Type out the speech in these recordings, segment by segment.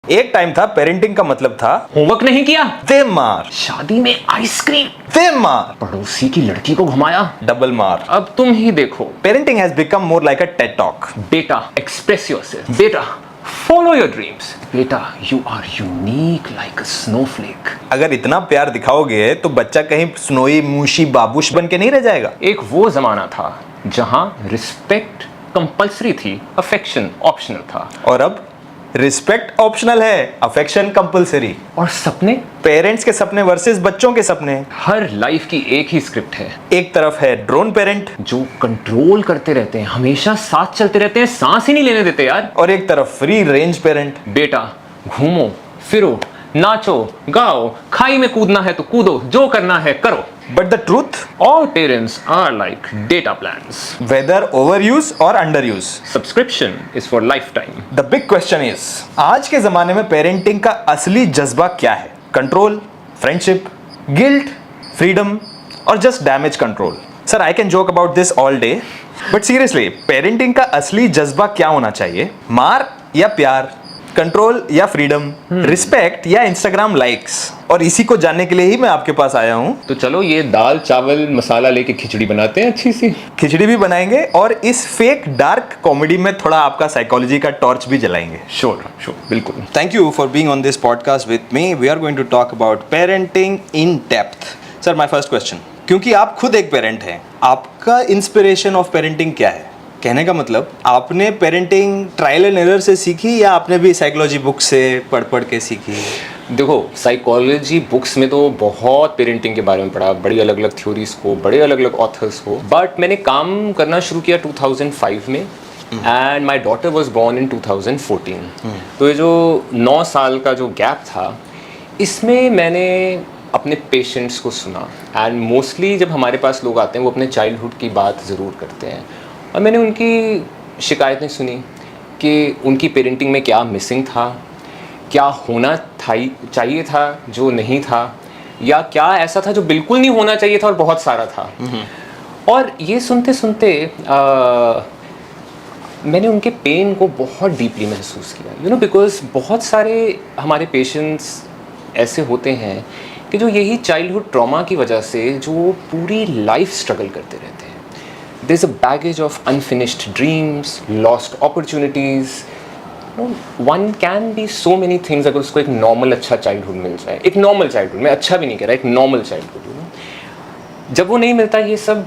एक टाइम था पेरेंटिंग का मतलब था होमवर्क नहीं किया, दे मार, शादी में आइसक्रीम, दे मार, पड़ोसी की लड़की को घुमाया, डबल मार। अब तुम ही देखो। Parenting has become more like a TED talk. बेटा एक्सप्रेस योरसेल्फ, बेटा फॉलो योर ड्रीम्स, बेटा you are unique like a snowflake. अगर इतना प्यार दिखाओगे तो बच्चा कहीं स्नोई मूशी बाबूश बन के नहीं रह जाएगा। एक वो जमाना था जहां रिस्पेक्ट कंपलसरी थी, अफेक्शन ऑप्शनल था। और अब रिस्पेक्ट ऑप्शनल है, अफेक्शन कंपलसरी। और सपने, पेरेंट्स के सपने वर्सेस बच्चों के सपने। हर लाइफ की एक ही स्क्रिप्ट है। एक तरफ है ड्रोन पेरेंट जो कंट्रोल करते रहते हैं, हमेशा साथ चलते रहते हैं, सांस ही नहीं लेने देते यार। और एक तरफ फ्री रेंज पेरेंट। बेटा घूमो फिरो, नाचो गाओ, खाई में कूदना है तो कूदो, जो करना है करो। But the truth, All parents are like data plans. Whether over use और under use, Subscription is for lifetime. The big question is, आज के जमाने में पेरेंटिंग का असली जज्बा क्या है? कंट्रोल, फ्रेंडशिप, गिल्ट, फ्रीडम और just damage control? Sir, I can joke about this all day, but seriously parenting का असली जज्बा क्या होना चाहिए? मार या प्यार, कंट्रोल या फ्रीडम, रिस्पेक्ट या इंस्टाग्राम लाइक्स? और इसी को जानने के लिए ही मैं आपके पास आया हूं। तो चलो ये दाल चावल मसाला लेके खिचड़ी बनाते हैं अच्छी सी। खिचड़ी भी बनाएंगे और इस फेक डार्क कॉमेडी में थोड़ा आपका साइकोलॉजी का टॉर्च भी जलाएंगे। श्योर बिल्कुल। Thank you for being on this podcast with me. We are going to talk about parenting in depth. Sir, my first question. क्योंकि आप खुद एक पेरेंट हैं, आपका इंस्पिरेशन ऑफ पेरेंटिंग क्या है? कहने का मतलब, आपने पेरेंटिंग ट्रायल एंड एरर से सीखी या आपने भी साइकोलॉजी बुक से पढ़ पढ़ के सीखी? देखो, साइकोलॉजी बुक्स में तो बहुत पेरेंटिंग के बारे में पढ़ा, बड़ी अलग अलग थ्योरीज को, बड़े अलग अलग ऑथर्स को। बट मैंने काम करना शुरू किया 2005 में and my daughter was born in 2014। तो ये जो 9 साल का जो गैप था, इसमें मैंने अपने पेशेंट्स को सुना। एंड मोस्टली जब हमारे पास लोग आते हैं वो अपने चाइल्डहुड की बात ज़रूर करते हैं, और मैंने उनकी शिकायतें सुनी कि उनकी पेरेंटिंग में क्या मिसिंग था, क्या होना चाहिए था जो नहीं था, या क्या ऐसा था जो बिल्कुल नहीं होना चाहिए था और बहुत सारा था। और ये सुनते सुनते मैंने उनके पेन को बहुत डीपली महसूस किया, बिकॉज बहुत सारे हमारे पेशेंट्स ऐसे होते हैं कि जो यही चाइल्डहुड ट्रॉमा की वजह से जो पूरी लाइफ स्ट्रगल करते रहते हैं। There's a baggage of unfinished dreams, lost opportunities. One can be so many things अगर उसको एक नॉर्मल अच्छा चाइल्डहुड मिल जाए, एक नॉर्मल चाइल्डहुड, मैं अच्छा भी नहीं कह रहा, एक नॉर्मल चाइल्डहुड, जब वो नहीं मिलता ये सब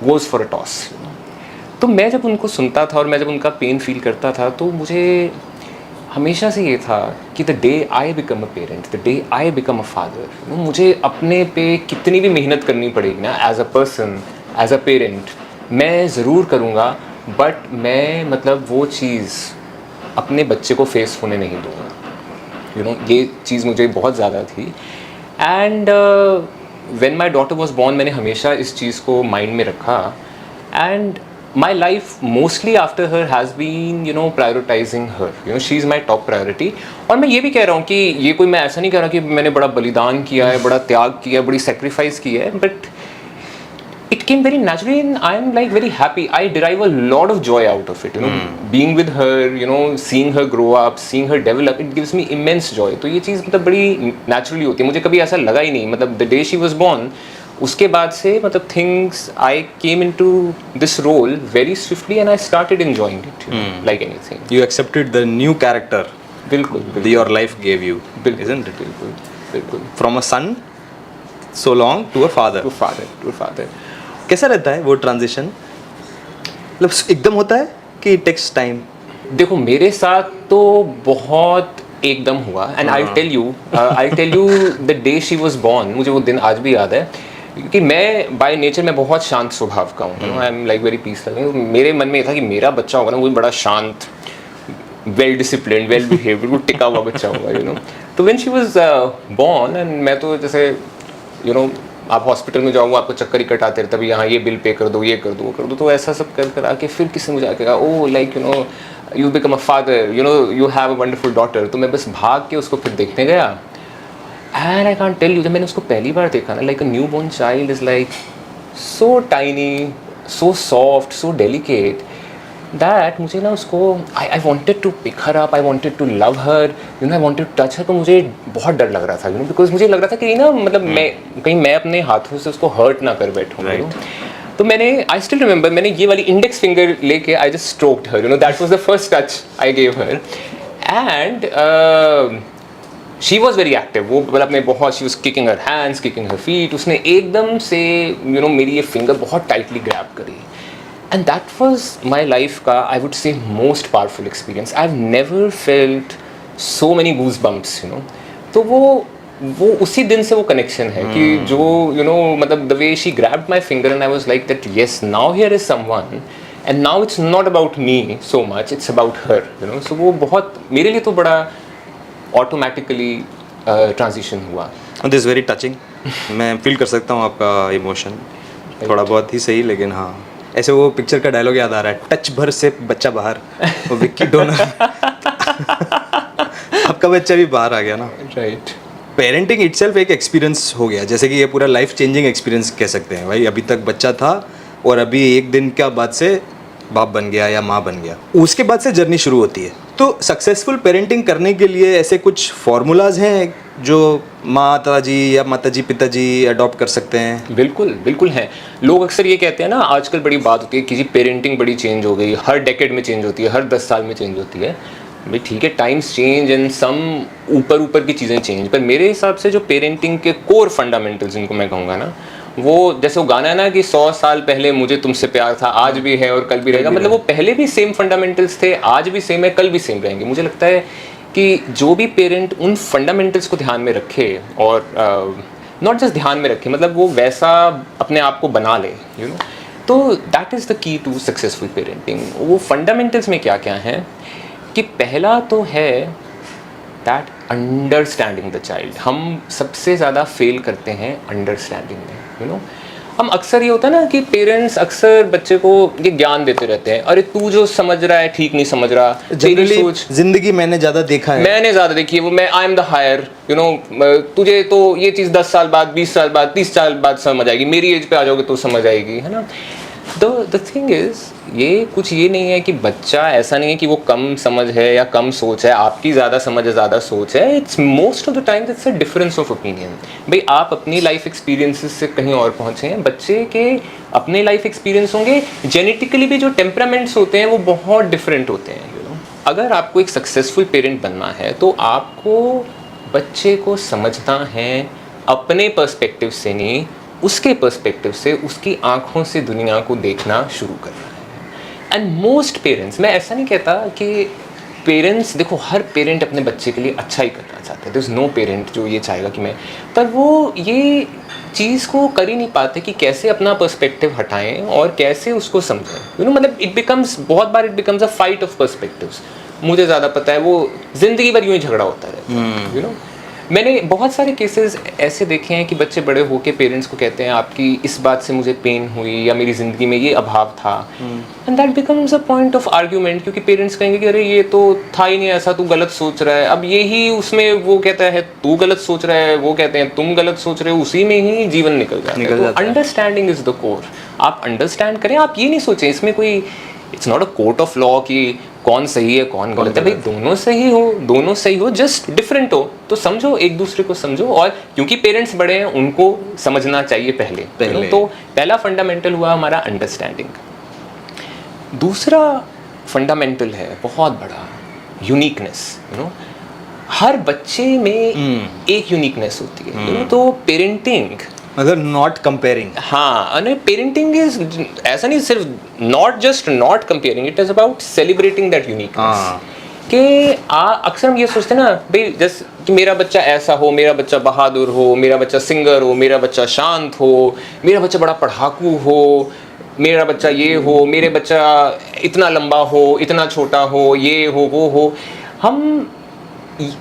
goes for a toss. तो मैं जब उनको सुनता था और मैं जब उनका पेन फील करता था, तो मुझे हमेशा से ये था कि the day I become a parent, the day I become a father, मुझे अपने पे कितनी भी मेहनत करनी पड़ेगी ना, as a person, as a parent, मैं ज़रूर करूँगा, बट मैं मतलब वो चीज़ अपने बच्चे को फेस होने नहीं दूँगा। ये चीज़ मुझे बहुत ज़्यादा थी। And when my daughter was born, मैंने हमेशा इस चीज़ को माइंड में रखा। And my life mostly after her has been prioritising her, she is my top priority. और मैं ये भी कह रहा हूँ कि ये कोई, मैं ऐसा नहीं कह रहा कि मैंने बड़ा बलिदान किया है, बड़ा त्याग किया है, बड़ी सेक्रीफाइस की है, but it came very naturally and I am like very happy. I derive a lot of joy out of it, being with her, seeing her grow up, seeing her develop, it gives me immense joy. तो ये चीज़ मतलब बड़ी naturally होती है, मुझे कभी ऐसा लगा ही नहीं, मतलब the day she was born, उसके बाद से मतलब things, I came into this role very swiftly and I started enjoying it, like anything. You accepted the new character बिल्कुल your life gave you, isn't it? बिल्कुल From a son so long to a father. to father. कैसा रहता है वो transition? मतलब एकदम होता है कि इट टेक्स टाइम? देखो, मेरे साथ तो बहुत एकदम हुआ। And I tell you the day she was born, मुझे वो दिन आज भी याद है, क्योंकि मैं बाय नेचर में बहुत शांत स्वभाव का हूँ। I am like very peaceful. मेरे मन में ये था कि मेरा बच्चा होगा ना, वो बड़ा शांत, वेल डिसिप्लिन्ड, वेल बिहेव्ड, वो टिका हुआ बच्चा होगा। तो when she was born, and मैं तो जैसे आप हॉस्पिटल में जाओ, आपको चक्कर ही कटाते रहते, तभी यहाँ ये बिल पे कर दो, ये कर दो, वो कर दो, तो ऐसा सब कर आके फिर किसी मुझे आके कहा, oh like you become a father, you have a wonderful daughter. तो मैं बस भाग के उसको फिर देखने गया। And I can't tell you, जब मैंने उसको पहली बार देखा ना, like a newborn child is like so tiny, so soft, so delicate, that मुझे ना उसको I wanted to pick her up, I wanted to love her, you know, I wanted to touch her, तो मुझे बहुत डर लग रहा था, यू नो, बिकॉज मुझे लग रहा था कि ना मतलब मैं अपने हाथों से उसको हर्ट ना कर बैठूँ, you know? तो मैंने आई स्टिल रिमेंबर मैंने ये वाली इंडेक्स फिंगर लेके I just stroked her, you know, that was the first touch I gave her and she was very active. वो मतलब अपने बहुत she was kicking her hands, kicking her feet, उसने एकदम से यू नो मेरी ये फिंगर बहुत टाइटली ग्रैब करी and that was my life का I would say most powerful experience. I have never felt so many goose bumps, you know. तो वो उसी दिन से वो कनेक्शन है कि जो यू नो मतलब the way she grabbed my finger and I was like that yes now here is someone and now it's not about me so much, it's about her, you know. So वो बहुत मेरे लिए तो बड़ा automatically transition हुआ। This very touching. मैं feel कर सकता हूँ आपका इमोशन, थोड़ा बहुत ही सही, लेकिन हाँ ऐसे वो पिक्चर का डायलॉग याद आ रहा है, टच भर से बच्चा बाहर, वो विक्की डोनर आपका बच्चा भी बाहर आ गया ना। राइट। पेरेंटिंग इटसेल्फ एक एक्सपीरियंस हो गया, जैसे कि ये पूरा लाइफ चेंजिंग एक्सपीरियंस कह सकते हैं भाई। अभी तक बच्चा था और अभी एक दिन के बाद से बाप बन गया या माँ बन गया, उसके बाद से जर्नी शुरू होती है। तो सक्सेसफुल पेरेंटिंग करने के लिए ऐसे कुछ फॉर्मूलाज हैं जो माताजी या माताजी पिताजी अडॉप्ट कर सकते हैं? बिल्कुल बिल्कुल हैं। लोग अक्सर ये कहते हैं ना, आजकल बड़ी बात होती है कि जी पेरेंटिंग बड़ी चेंज हो गई, हर डेकेड में चेंज होती है, हर 10 साल में चेंज होती है। भाई ठीक है, टाइम्स चेंज एंड सम ऊपर की चीज़ें चेंज, पर मेरे हिसाब से जो पेरेंटिंग के कोर फंडामेंटल्स जिनको मैं कहूँगा ना, वो जैसे वो गाना है ना कि 100 साल पहले मुझे तुमसे प्यार था, आज भी है और कल भी रहेगा, मतलब वो पहले भी सेम फंडामेंटल्स थे, आज भी सेम है, कल भी सेम रहेंगे। मुझे लगता है कि जो भी पेरेंट उन फंडामेंटल्स को ध्यान में रखे और नॉट जस्ट ध्यान में रखे, मतलब वो वैसा अपने आप को बना ले, यू नो, तो that is the key to successful parenting. वो फंडामेंटल्स में क्या क्या हैं कि पहला तो है दैट अंडरस्टैंडिंग द चाइल्ड। हम सबसे ज़्यादा फेल करते हैं अंडरस्टैंडिंग में, यू नो। हम अक्सर ये होता है ना कि पेरेंट्स अक्सर बच्चे को ये ज्ञान देते रहते हैं, अरे तू जो समझ रहा है ठीक नहीं समझ रहा, तेरी सोच, जिंदगी मैंने ज़्यादा देखा है, मैंने ज़्यादा देखी है, वो मैं I am the higher, you know, तुझे तो ये चीज़ 10 साल बाद, 20 साल बाद, 30 साल बाद समझ आएगी, मेरी एज पे आ जाओगे तो समझ आएगी, है ना। द थिंग इज़ ये कुछ ये नहीं है कि बच्चा ऐसा नहीं है कि वो कम समझ है या कम सोच है, आपकी ज़्यादा समझ है ज़्यादा सोच है। It's most of the time it's a difference of opinion. भाई आप अपनी लाइफ एक्सपीरियंसेस से कहीं और पहुँचे हैं, बच्चे के अपने लाइफ एक्सपीरियंस होंगे, जेनेटिकली भी जो टेम्परामेंट्स होते हैं वो बहुत डिफरेंट होते हैं, यू नो। अगर आपको एक सक्सेसफुल पेरेंट बनना है तो आपको बच्चे को समझना है अपने पर्सपेक्टिव से नहीं, उसके पर्सपेक्टिव से, उसकी आँखों से दुनिया को देखना शुरू करना है। एंड मोस्ट पेरेंट्स, मैं ऐसा नहीं कहता कि पेरेंट्स, देखो हर पेरेंट अपने बच्चे के लिए अच्छा ही करना चाहता है, देयर इज़ नो पेरेंट जो ये चाहेगा कि मैं, पर वो ये चीज़ को कर ही नहीं पाते कि कैसे अपना पर्सपेक्टिव हटाएं और कैसे उसको समझें, यू नो। मतलब इट बिकम्स, बहुत बार it becomes a fight of perspectives. मुझे ज़्यादा पता है, वो ज़िंदगी भर यूँ ही झगड़ा होता रहता है, यू नो। मैंने बहुत सारे केसेस ऐसे देखे हैं कि बच्चे बड़े होके पेरेंट्स को कहते हैं आपकी इस बात से मुझे पेन हुई या मेरी ज़िंदगी में ये अभाव था, and that becomes a point of argument, क्योंकि पेरेंट्स कहेंगे कि अरे ये तो था ही नहीं ऐसा, तू गलत सोच रहा है। अब यही उसमें वो कहता है तू गलत सोच रहा है, वो कहते हैं तुम गलत सोच रहे हो, उसी में ही जीवन निकल जाता है। तो अंडरस्टैंडिंग इज़ द कोर। आप अंडरस्टैंड करें, आप ये नहीं सोचें इसमें कोई, it's not a court of law कि कौन सही है कौन गलत है। भाई दोनों सही हो, जस्ट डिफरेंट हो तो समझो, एक दूसरे को समझो। और क्योंकि पेरेंट्स बड़े हैं उनको समझना चाहिए पहले। तो पहला फंडामेंटल हुआ हमारा अंडरस्टैंडिंग। दूसरा फंडामेंटल है बहुत बड़ा, यूनिकनेस, यू नो। हर बच्चे में एक यूनिकनेस होती है, यू नो। तो पेरेंटिंग मतलब नॉट कंपेयरिंग, हाँ, अरे पेरेंटिंग इज ऐसा नहीं, सिर्फ not just not comparing, it is about celebrating that uniqueness. कि अक्सर हम ये सोचते हैं ना भाई, जैसे कि मेरा बच्चा ऐसा हो, मेरा बच्चा बहादुर हो, मेरा बच्चा सिंगर हो, मेरा बच्चा शांत हो, मेरा बच्चा बड़ा पढ़ाकू हो, मेरा बच्चा ये हो, मेरे बच्चा इतना लंबा हो, इतना छोटा हो, ये हो वो हो। हम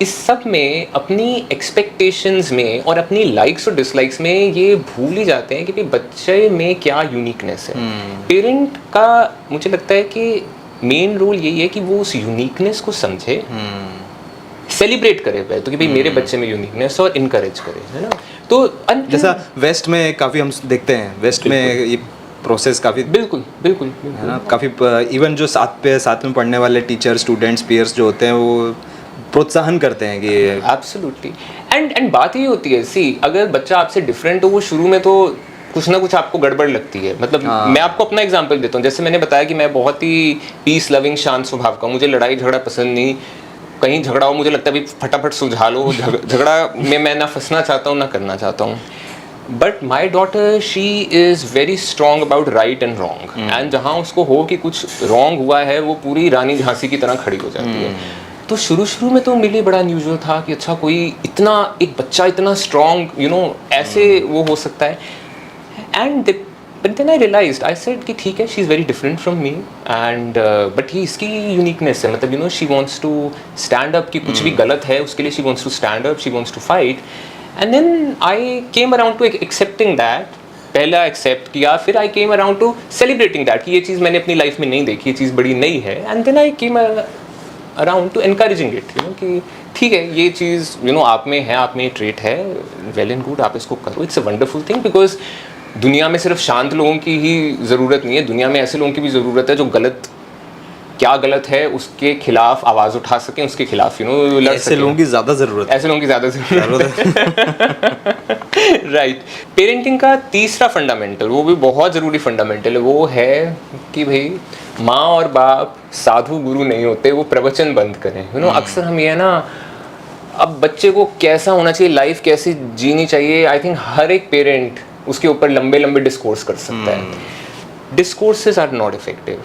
इस सब में अपनी एक्सपेक्टेशंस में और अपनी लाइक्स और डिसलाइक्स में ये भूल ही जाते हैं कि भाई बच्चे में क्या यूनिकनेस है। पेरेंट का मुझे लगता है कि मेन रोल यही है कि वो उस यूनिकनेस को समझे, सेलिब्रेट करे पहले तो कि भाई मेरे बच्चे में यूनिकनेस, और इनकरेज करे, है ना। तो जैसा वेस्ट में काफ़ी हम देखते हैं, वेस्ट में ये प्रोसेस काफ़ी बिल्कुल बिल्कुल है ना, काफ़ी इवन जो साथ में पढ़ने वाले टीचर स्टूडेंट्स पीयर्स जो होते हैं वो प्रोत्साहन करते हैं कि एब्सोल्युटली। एंड बात ये होती है, सी अगर बच्चा आपसे डिफरेंट हो, वो शुरू में तो कुछ ना कुछ आपको गड़बड़ लगती है। मतलब मैं आपको अपना एग्जांपल देता हूँ। जैसे मैंने बताया कि मैं बहुत ही पीस लविंग शांत स्वभाव का हूँ, मुझे लड़ाई झगड़ा पसंद नहीं। कहीं झगड़ा हो मुझे लगता है भाई फटाफट सुलझा लो, झगड़ा में मैं ना फंसना चाहता हूँ ना करना चाहता हूँ। But my daughter she is very strong about right and wrong, and जहाँ उसको हो कि कुछ रॉन्ग हुआ है वो पूरी रानी झांसी की तरह खड़ी हो जाती है। तो शुरू में तो मेरे लिए बड़ा अनयूजुअल था कि अच्छा कोई इतना, एक बच्चा इतना स्ट्रॉन्ग यू नो ऐसे वो हो सकता है। And but then I realized, I said कि ठीक है, she is very different from me and but ही इसकी यूनिकनेस है। मतलब you know she wants to stand up, कि कुछ भी गलत है उसके लिए she wants to stand up, she wants to fight. And then I came around to accepting that. पहला एक्सेप्ट किया, फिर I came around to celebrating that कि ये चीज़ मैंने अपनी लाइफ में नहीं देखी, ये चीज़ बड़ी नई है। And then I came around to encouraging it, you know कि ठीक है ये चीज़ यू नो आप में है, आप में ट्रेट है, वेल एंड गुड, आप इसको करो। It's a wonderful thing, because दुनिया में सिर्फ शांत लोगों की ही ज़रूरत नहीं है, दुनिया में ऐसे लोगों की भी ज़रूरत है जो गलत, क्या गलत है उसके खिलाफ आवाज़ उठा सकें, उसके खिलाफ यू नो लड़ ऐसे लोगों की ज़्यादा ज़रूरत है। ऐसे लोगों की ज़्यादा ज़रूरत है। राइट। पेरेंटिंग का तीसरा फंडामेंटल, वो भी बहुत ज़रूरी फंडामेंटल है, वो है कि भाई माँ और बाप साधु गुरु नहीं होते, वो प्रवचन बंद करें। यू नो अक्सर हम ये है ना, अब बच्चे को कैसा होना चाहिए, लाइफ कैसी जीनी चाहिए, आई थिंक हर एक पेरेंट उसके ऊपर लंबे लंबे डिस्कोर्स कर सकता है। Discourses are not effective.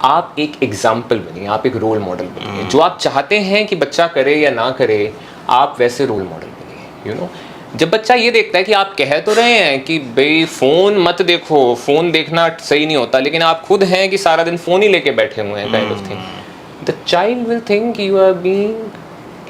आप एक एग्जाम्पल बनिए, आप एक रोल मॉडल बनिए। जो आप चाहते हैं कि बच्चा करे या ना करे, आप वैसे रोल मॉडल बनिए। यू नो जब बच्चा ये देखता है कि आप कह तो रहे हैं कि भाई फ़ोन मत देखो, फ़ोन देखना सही नहीं होता, लेकिन आप खुद हैं कि सारा दिन फ़ोन ही लेके बैठे हुए हैं, kind of thing, the child will think you are being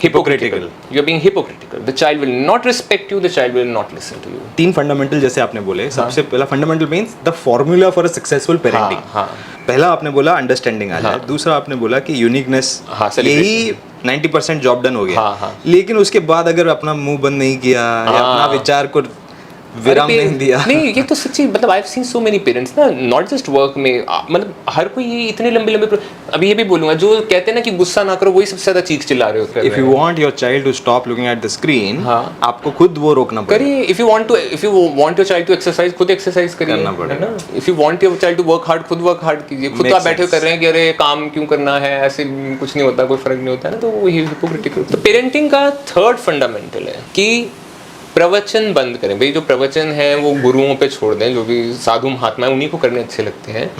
hypocritical. You are being hypocritical. The child will not respect you. The child will not listen to you. 3 fundamental जैसे आपने बोले, सबसे पहला fundamental means the formula for a successful parenting. हाँ। पहला आपने बोला understanding आ जाए, दूसरा आपने बोला कि यूनिकनेस, यही 90% जॉब डन हो गया। हाँ। लेकिन उसके बाद अगर अपना मुंह बंद नहीं किया या अपना विचार को विराम नहीं दिया, नहीं ये तो सच्ची, मतलब I have seen so many parents ना, नॉट जस्ट वर्क में, मतलब हर कोई ये इतने लंबे अभी ये भी बोलूंगा, जो कहते हैं ना कि गुस्सा ना करो, वही सबसे ज्यादा चीख चिल्ला रहे होते हैं। If you want your child to stop looking at the screen, आपको खुद वो रोकना पड़ेगा। करिए। If you want your child to exercise, खुद एक्सरसाइज करिए, करना पड़ेगा। है ना। If you want your child to work hard, खुद वर्क हार्ड कीजिए। खुद तो आप बैठे कर रहे हैं कि अरे काम क्यों करना है, ऐसे कुछ नहीं होता, कोई फर्क नहीं होता है ना, तो वो हिपोक्रिटिकल। तो पेरेंटिंग का थर्ड फंडामेंटल है कि प्रवचन बंद करें। भाई जो प्रवचन है वो गुरुओं पे छोड़ दें, जो भी साधु महात्मा है उन्हीं को करने अच्छे लगते हैं।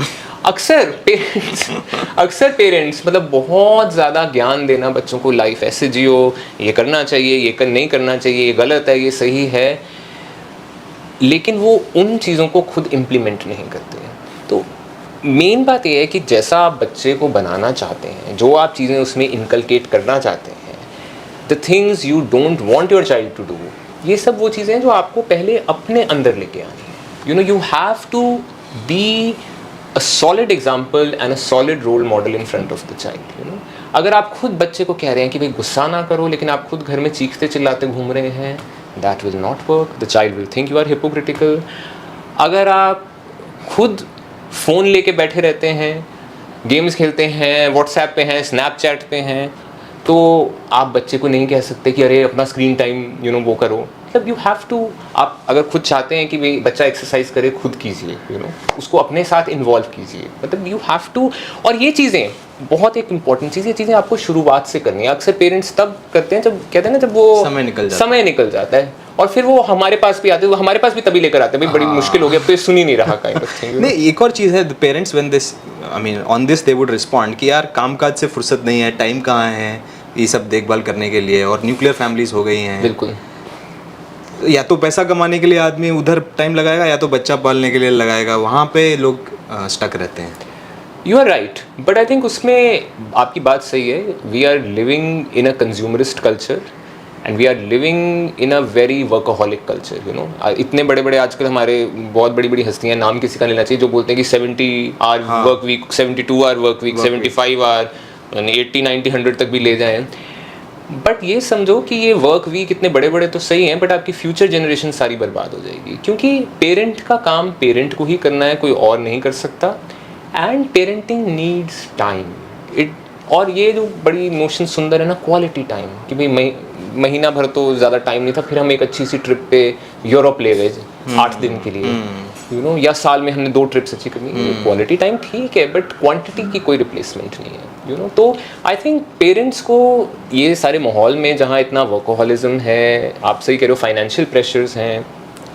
अक्सर पेरेंट्स मतलब बहुत ज़्यादा ज्ञान देना बच्चों को, लाइफ ऐसे जियो, ये करना चाहिए, ये नहीं करना चाहिए, ये गलत है, ये सही है, लेकिन वो उन चीज़ों को खुद इम्प्लीमेंट नहीं करते हैं। तो मेन बात ये है कि जैसा आप बच्चे को बनाना चाहते हैं, जो आप चीज़ें उसमें इनकलकेट करना चाहते हैं, the things you don't want your child to do, ये सब वो चीज़ें हैं जो आपको पहले अपने अंदर लेके आनी है। You know you have to be a solid example and a solid role model in front of the child. You know अगर आप खुद बच्चे को कह रहे हैं कि भाई गुस्सा ना करो, लेकिन आप खुद घर में चीखते चिल्लाते घूम रहे हैं, that will not work. The child will think you are hypocritical. अगर आप खुद फ़ोन लेके बैठे रहते हैं, गेम्स खेलते हैं, व्हाट्सएप पे हैं, स्नैपचैट पे हैं, तो आप बच्चे को नहीं कह सकते कि अरे अपना स्क्रीन टाइम यू नो वो करो। मतलब यू हैव टू, आप अगर खुद चाहते हैं कि भाई बच्चा एक्सरसाइज करे, खुद कीजिए, यू नो उसको अपने साथ इन्वॉल्व कीजिए। मतलब यू हैव टू, और ये चीज़ें बहुत एक इंपॉर्टेंट चीज़, ये चीज़ें आपको शुरुआत से करनी है। अक्सर पेरेंट्स तब करते हैं जब कहते हैं ना, जब वो समय निकल जाता है, और फिर वो हमारे पास भी आते हैं, हमारे पास भी तभी लेकर आते हैं भाई बड़ी मुश्किल हो गई, अब तो ये सुन ही नहीं रहा काइंड ऑफ थिंग। नहीं, एक और चीज़ है, the parents when this I mean on this they would respond कि यार कामकाज से फुर्सत नहीं है, टाइम कहाँ है ये सब देखभाल करने के लिए, और न्यूक्लियर फैमिलीज हो गई हैं। बिल्कुल, या तो पैसा कमाने के लिए आदमी उधर टाइम लगाएगा, या तो बच्चा पालने के लिए लगाएगा, वहाँ पे लोग स्टक रहते हैं। You are right, but I think उसमें आपकी बात सही है। We are living in a consumerist culture and we are living in a very workaholic culture. You know इतने बड़े बड़े आजकल हमारे बहुत बड़ी बड़ी हस्तियां, नाम किसी का लेना चाहिए, जो बोलते हैं कि 70 hour work week, 72 hour work week, 75 hour, 80 90 100 तक भी ले जाएं। बट ये समझो कि ये वर्क वीक इतने बड़े बड़े तो सही हैं, बट आपकी फ्यूचर जनरेशन सारी बर्बाद हो जाएगी, क्योंकि पेरेंट का काम पेरेंट को ही करना है, कोई और नहीं कर सकता। And parenting needs time. और ये जो बड़ी नोशन सुंदर है ना, क्वालिटी टाइम, कि भाई महीना भर तो ज़्यादा टाइम नहीं था, फिर हम एक अच्छी सी ट्रिप पे यूरोप ले गए 8 दिन के लिए, यू नो, या साल में हमने 2 ट्रिप्स अच्छी करनी। क्वालिटी टाइम ठीक है, बट क्वांटिटी की कोई रिप्लेसमेंट नहीं है, यू नो। तो आई थिंक पेरेंट्स को ये सारे माहौल में जहाँ इतना वर्कोहॉलिज्म है, आप सही कह रहे हो, फाइनेंशियल प्रेशर्स हैं,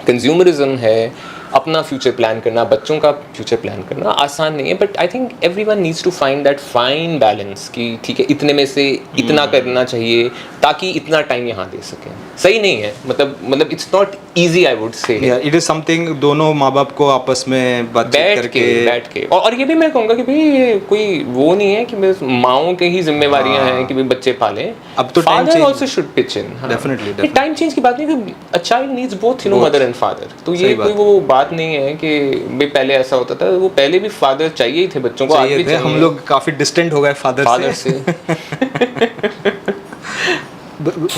कंज्यूमरिज्म है, अपना फ्यूचर प्लान करना, बच्चों का फ्यूचर प्लान करना आसान नहीं है। But I think everyone needs to find that fine balance कि ठीक है, इतने में से इतना करना चाहिए ताकि इतना टाइम यहाँ दे सकें। सही नहीं है, मतलब it's not easy, I would से। इट इज समथिंग दोनों माँ बाप को आपस में बातचीत बैठ के और ये भी मैं कहूँगा कि भाई ये कोई वो नहीं है कि बस माओं के ही जिम्मेवारियां हैं कि भाई बच्चे पालें। अब तो time father also should pitch in. Definitely time change की बात नहीं, a child needs both, you know, mother and father. तो ये कोई वो बात नहीं है कि भाई पहले ऐसा होता था, वो पहले भी फादर चाहिए ही थे बच्चों को, आज भी चाहिए। हम लोग काफी डिस्टेंट हो गए फादर से।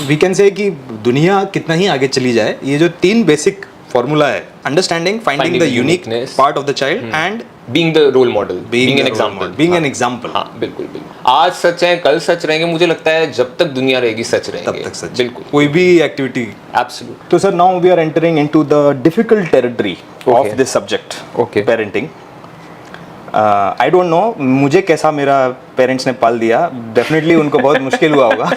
वी कैन से कि दुनिया कितना ही आगे चली जाए, ये जो 3 बेसिक फॉर्मूला है, understanding, finding the unique part of the child and being the role model, being an example. हाँ, बिल्कुल। आज सच है, कल सच रहेंगे, मुझे लगता है जब तक दुनिया रहेगी सच रहेंगे, तब तक सच, बिल्कुल, कोई भी एक्टिविटी। एब्सोल्यूट। तो sir, now we are entering into the difficult territory of this subject, Okay. Parenting. I don't know मुझे कैसा मेरा पेरेंट्स ने पाल दिया, डेफिनेटली उनको बहुत मुश्किल हुआ होगा।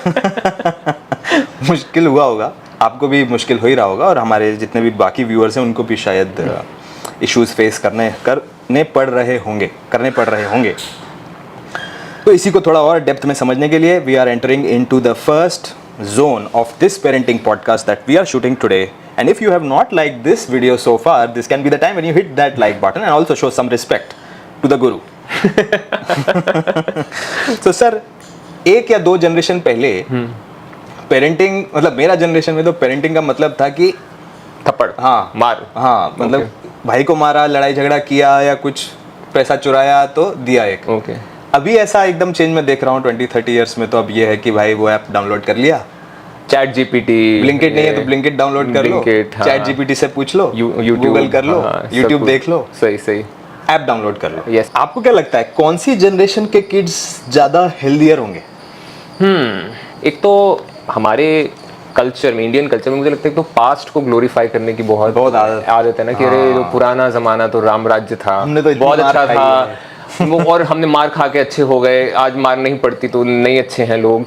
मुश्किल हुआ होगा, आपको भी मुश्किल हो ही रहा होगा, और हमारे जितने भी बाकी व्यूअर्स हैं उनको भी शायद इश्यूज फेस करने पड़ रहे होंगे। तो इसी को थोड़ा और डेप्थ में समझने के लिए we are entering into the first zone of this parenting podcast that we are shooting today. And if you have not liked this video so far, this can be the time when you hit that like button and also show some respect to the guru. So sir, 1 या 2 generation पहले parenting, मतलब मेरा generation में तो parenting का मतलब था कि थप्पड़, हाँ, मार, हाँ, मतलब भाई को मारा, लड़ाई झगड़ा किया या कुछ पैसा चुराया तो दिया एक। ओके। अभी ऐसा एकदम चेंज मैं देख रहा हूँ 20-30 इयर्स में, तो अब ये है कि भाई वो ऐप डाउनलोड कर लिया, चैट जीपीटी, ब्लिंकिट नहीं है तो ब्लिंकिट डाउनलोड कर लो, चैट जीपीटी से पूछ लो, गूगल कर लो, यूट्यूब देख लो, सही ऐप डाउनलोड कर लो। Yes. आपको क्या लगता है कौन सी जनरेशन के किड्स ज्यादा हेल्दियर होंगे? एक तो हमारे कल्चर में, इंडियन कल्चर में, मुझे लगता है तो पास्ट को ग्लोरीफाई करने की बहुत आदत है ना, कि अरे जो पुराना जमाना तो राम राज्य था, हमने तो बहुत अच्छा था वो, और हमने मार खा के अच्छे हो गए, आज मार नहीं पड़ती तो नहीं अच्छे हैं लोग।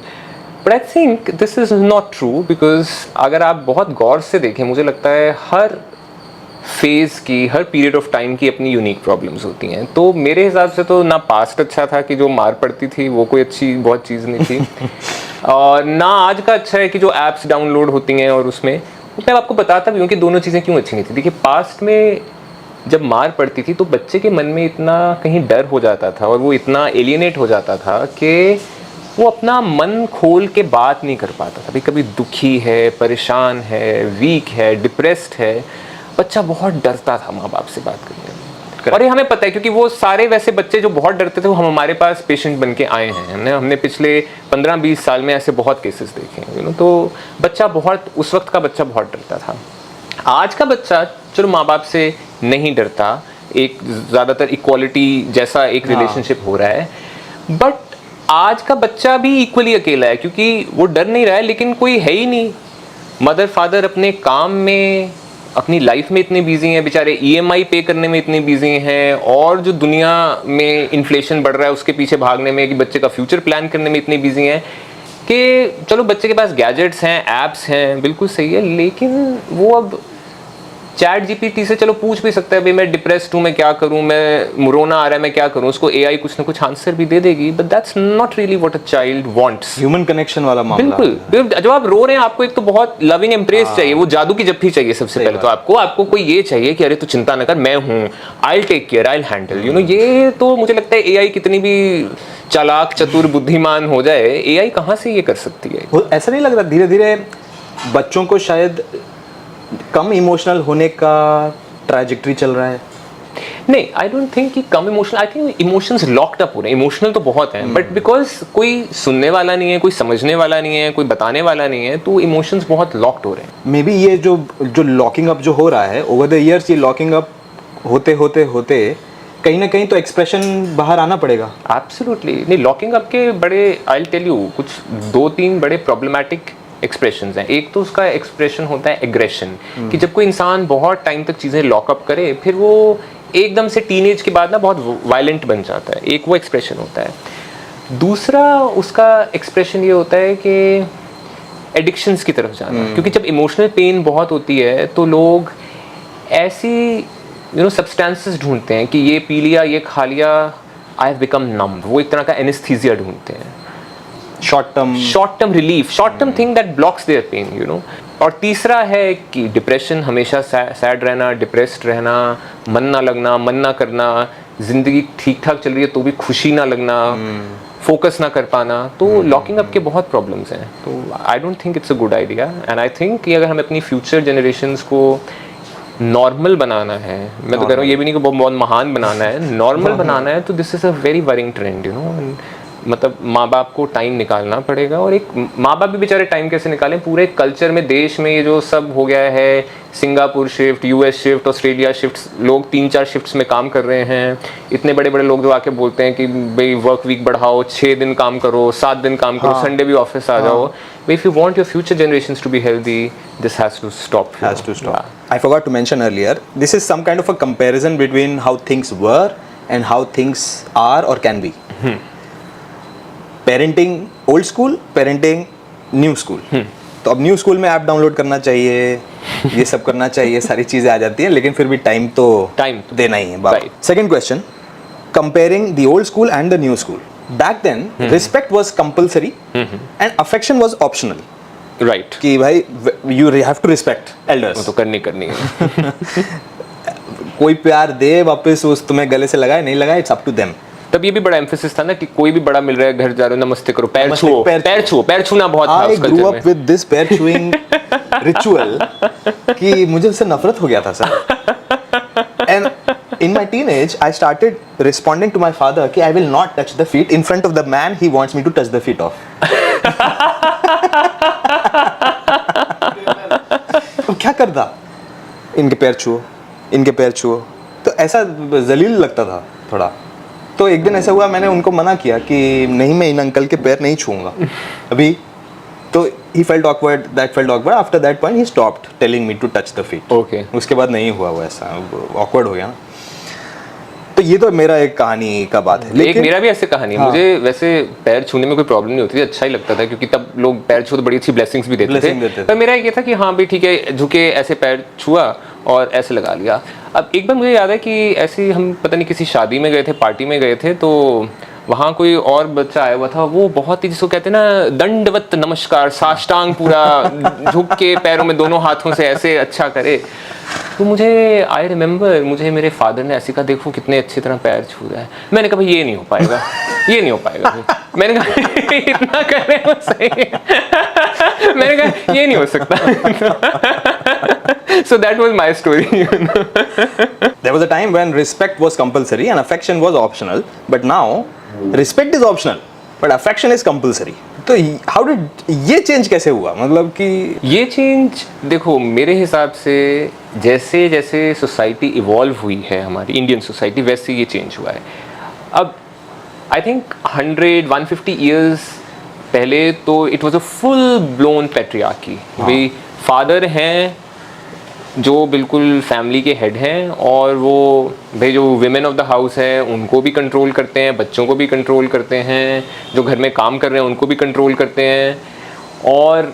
But I think this is not true, because अगर आप बहुत गौर से देखें, मुझे लगता है हर फेज़ की, हर पीरियड ऑफ टाइम की अपनी यूनिक प्रॉब्लम्स होती हैं। तो मेरे हिसाब से तो ना पास्ट अच्छा था कि जो मार पड़ती थी वो कोई अच्छी बहुत चीज़ नहीं थी, और ना आज का अच्छा है कि जो ऐप्स डाउनलोड होती हैं, और उसमें मैं आपको बताता भी हूँ कि दोनों चीज़ें क्यों अच्छी नहीं थी। देखिए, पास्ट में जब मार पड़ती थी तो बच्चे के मन में इतना कहीं डर हो जाता था, और वो इतना एलियनेट हो जाता था कि वो अपना मन खोल के बात नहीं कर पाता था। कभी दुखी है, परेशान है, वीक है, डिप्रेस्ड है, बच्चा बहुत डरता था माँ बाप से बात करने में। और ये हमें पता है, क्योंकि वो सारे वैसे बच्चे जो बहुत डरते थे वो हम हमारे पास पेशेंट बन के आए हैं। हमने पिछले 15-20 साल में ऐसे बहुत केसेस देखे हैं, यू नो। तो बच्चा बहुत, उस वक्त का बच्चा बहुत डरता था। आज का बच्चा चलो माँ बाप से नहीं डरता, एक ज़्यादातर इक्वालिटी जैसा एक रिलेशनशिप हो रहा है, बट आज का बच्चा भी इक्वली अकेला है, क्योंकि वो डर नहीं रहा है, लेकिन कोई है ही नहीं। मदर फादर अपने काम में, अपनी लाइफ में इतने बिजी हैं, बेचारे EMI पे करने में इतने बिजी हैं, और जो दुनिया में इन्फ्लेशन बढ़ रहा है उसके पीछे भागने में, कि बच्चे का फ्यूचर प्लान करने में इतने बिजी हैं कि चलो बच्चे के पास गैजेट्स हैं, ऐप्स हैं, बिल्कुल सही है, लेकिन वो अब चैट जीपीटी से चलो पूछ भी सकता है, भाई मैं डिप्रेस्ड हूँ, मैं क्या करूँ, मैं रोना आ रहा है, मैं क्या करूँ, उसको AI कुछ ना कुछ आंसर भी दे देगी, but that's not really what a child wants. Human connection वाला मामला। बिल्कुल, जब आप रो रहे हैं आपको एक तो बहुत लविंग एम्प्रेस चाहिए, वो जादू की जप्फी चाहिए सबसे पहले तो आपको कोई ये चाहिए कि अरे तू चिंता न कर, मैं हूँ, I will take care, I will handle, you know. ये तो मुझे लगता है AI कितनी भी चालाक, चतुर, बुद्धिमान हो जाए, AI कहाँ से ये कर सकती है? ऐसा नहीं लग रहा धीरे धीरे बच्चों को शायद कम इमोशनल होने का ट्रैजेक्टरी चल रहा है? नहीं, आई डोंट थिंक कि कम emotional, I think emotions locked up हो रहे हैं. इमोशनल तो बहुत हैं, बट बिकॉज कोई सुनने वाला नहीं है, कोई समझने वाला नहीं है, कोई बताने वाला नहीं है, तो इमोशंस बहुत लॉक्ड हो रहे हैं. मे बी ये जो लॉकिंग अप जो हो रहा है ओवर द ईयर्स, ये लॉकिंग अप होते होते होते कहीं ना कहीं तो एक्सप्रेशन बाहर आना पड़ेगा. एब्सोल्युटली नहीं, लॉकिंग अप के बड़े, आई विल टेल यू कुछ 2-3 बड़े प्रॉब्लमैटिक एक्सप्रेशंस हैं. एक तो उसका एक्सप्रेशन होता है एग्रेशन, कि जब कोई इंसान बहुत टाइम तक चीज़ें लॉकअप करे, फिर वो एकदम से टीनेज के बाद ना बहुत वायलेंट बन जाता है. एक वो एक्सप्रेशन होता है. दूसरा उसका एक्सप्रेशन ये होता है कि एडिक्शंस की तरफ जाना, क्योंकि जब इमोशनल पेन बहुत होती है तो लोग ऐसी सब्सटेंसेस ढूंढते हैं कि ये पी लिया, ये खा लिया, आई हैव बिकम नम्ब. वो एक तरह का एनेस्थीसिया ढूंढते हैं, short term relief, short term thing that blocks their pain. और तीसरा है कि डिप्रेशन, हमेशा सैड रहना, डिप्रेस्ड रहना, मन ना लगना, मन ना करना, जिंदगी ठीक ठाक चल रही है तो भी खुशी ना लगना, फोकस ना कर पाना. तो लॉकिंग अप के बहुत प्रॉब्लम्स हैं. तो आई don't think it's a good idea. And I think कि अगर हम अपनी फ्यूचर जनरेशंस को नॉर्मल बनाना है, मैं तो कह रहा हूँ ये भी नहीं कि बहुत महान बनाना है, नॉर्मल बनाना है, तो this is a very worrying trend. मतलब माँ बाप को टाइम निकालना पड़ेगा. और एक माँ बाप भी बेचारे टाइम कैसे निकालें, पूरे कल्चर में, देश में ये जो सब हो गया है, Singapore shift, US shift, Australia shift, लोग 3-4 शिफ्ट्स में काम कर रहे हैं. इतने बड़े बड़े लोग जो आके बोलते हैं कि भाई वर्क वीक बढ़ाओ, 6 दिन काम करो, 7 दिन काम करो, संडे भी ऑफिस आ जाओ. If you want your future generations to be healthy, this has to stop. I forgot to mention earlier, this is some kind of a comparison between how things were and how things are or can be. Parenting old school, parenting new school. तो अब new school में app download करना चाहिए, ये सब करना चाहिए, सारी चीजें आ जाती हैं, लेकिन फिर भी टाइम तो देना ही है. Second question, comparing the old school and the new school. Back then respect was compulsory and affection was optional. Right, कि भाई you have to respect elders. तो करनी है. कोई प्यार दे वापस, उस तुम्हें गले से लगाए नहीं लगाए, इट्स अप टू देम. तब ये भी बड़ा एम्फेसिस था ना कि कोई भी बड़ा मिल रहा है, घर जा रहे हो, नमस्ते करो, पैर छूना बहुत था उस कल्चर में. I grew up with this पैर छूइंग ritual कि मुझे उससे नफरत हो गया था sir. And in my teenage I started responding to my father कि I will not touch the feet in front of the man he wants me to touch the feet of. तो क्या करता, इनके पैर छुओ, इनके पैर छुओ, तो ऐसा जलील लगता था थोड़ा. तो एक दिन ऐसा हुआ, मैंने उनको मना किया कि नहीं, मैं इन अंकल के पैर नहीं छूऊंगा अभी. तो he felt awkward, that felt awkward. After that point he stopped telling me to touch the feet. Okay. उसके बाद नहीं हुआ वो, ऐसा awkward हो गया ना. तो ये तो मेरा एक कहानी का बात है. लेकिन एक मेरा भी ऐसे कहानी है. हाँ. मुझे वैसे पैर छूने में कोई प्रॉब्लम नहीं होती थी, अच्छा ही लगता था, क्योंकि तब लोग पैर छू तो बड़ी अच्छी ब्लेसिंग्स भी देते थे. पर मेरा ये था कि हाँ भाई ठीक है, झुके ऐसे पैर छुआ और ऐसे लगा लिया. अब एक बार मुझे याद है कि ऐसे हम पता नहीं किसी शादी में गए थे, पार्टी में गए थे, तो वहाँ कोई और बच्चा आया हुआ था, वो बहुत ही जिसको कहते हैं ना दंडवत नमस्कार, साष्टांग पूरा झुक के पैरों में दोनों हाथों से ऐसे अच्छा करे. तो मुझे आई रिमेम्बर, मुझे मेरे फादर ने ऐसे कहा, देखो कितने अच्छी तरह पैर छू रहा है. मैंने कहा भाई ये नहीं हो पाएगा, ये नहीं हो पाएगा भाई. मैंने कहा इतना कर रहे हो सही है. मैंने कहा ये नहीं हो सकता. So that was my story. There was a time when respect was compulsory and affection was optional, but now respect is optional but affection is compulsory. तो how did ये चेंज कैसे हुआ, मतलब कि ये चेंज देखो मेरे हिसाब से जैसे जैसे सोसाइटी इवॉल्व हुई है, हमारी इंडियन सोसाइटी, वैसे ये चेंज हुआ है. अब आई थिंक 100-150 ईयर्स पहले तो it was a full blown patriarchy. भाई फादर हैं जो बिल्कुल फैमिली के हेड हैं, और वो भाई जो विमेन ऑफ द हाउस है उनको भी कंट्रोल करते हैं, बच्चों को भी कंट्रोल करते हैं, जो घर में काम कर रहे हैं उनको भी कंट्रोल करते हैं. और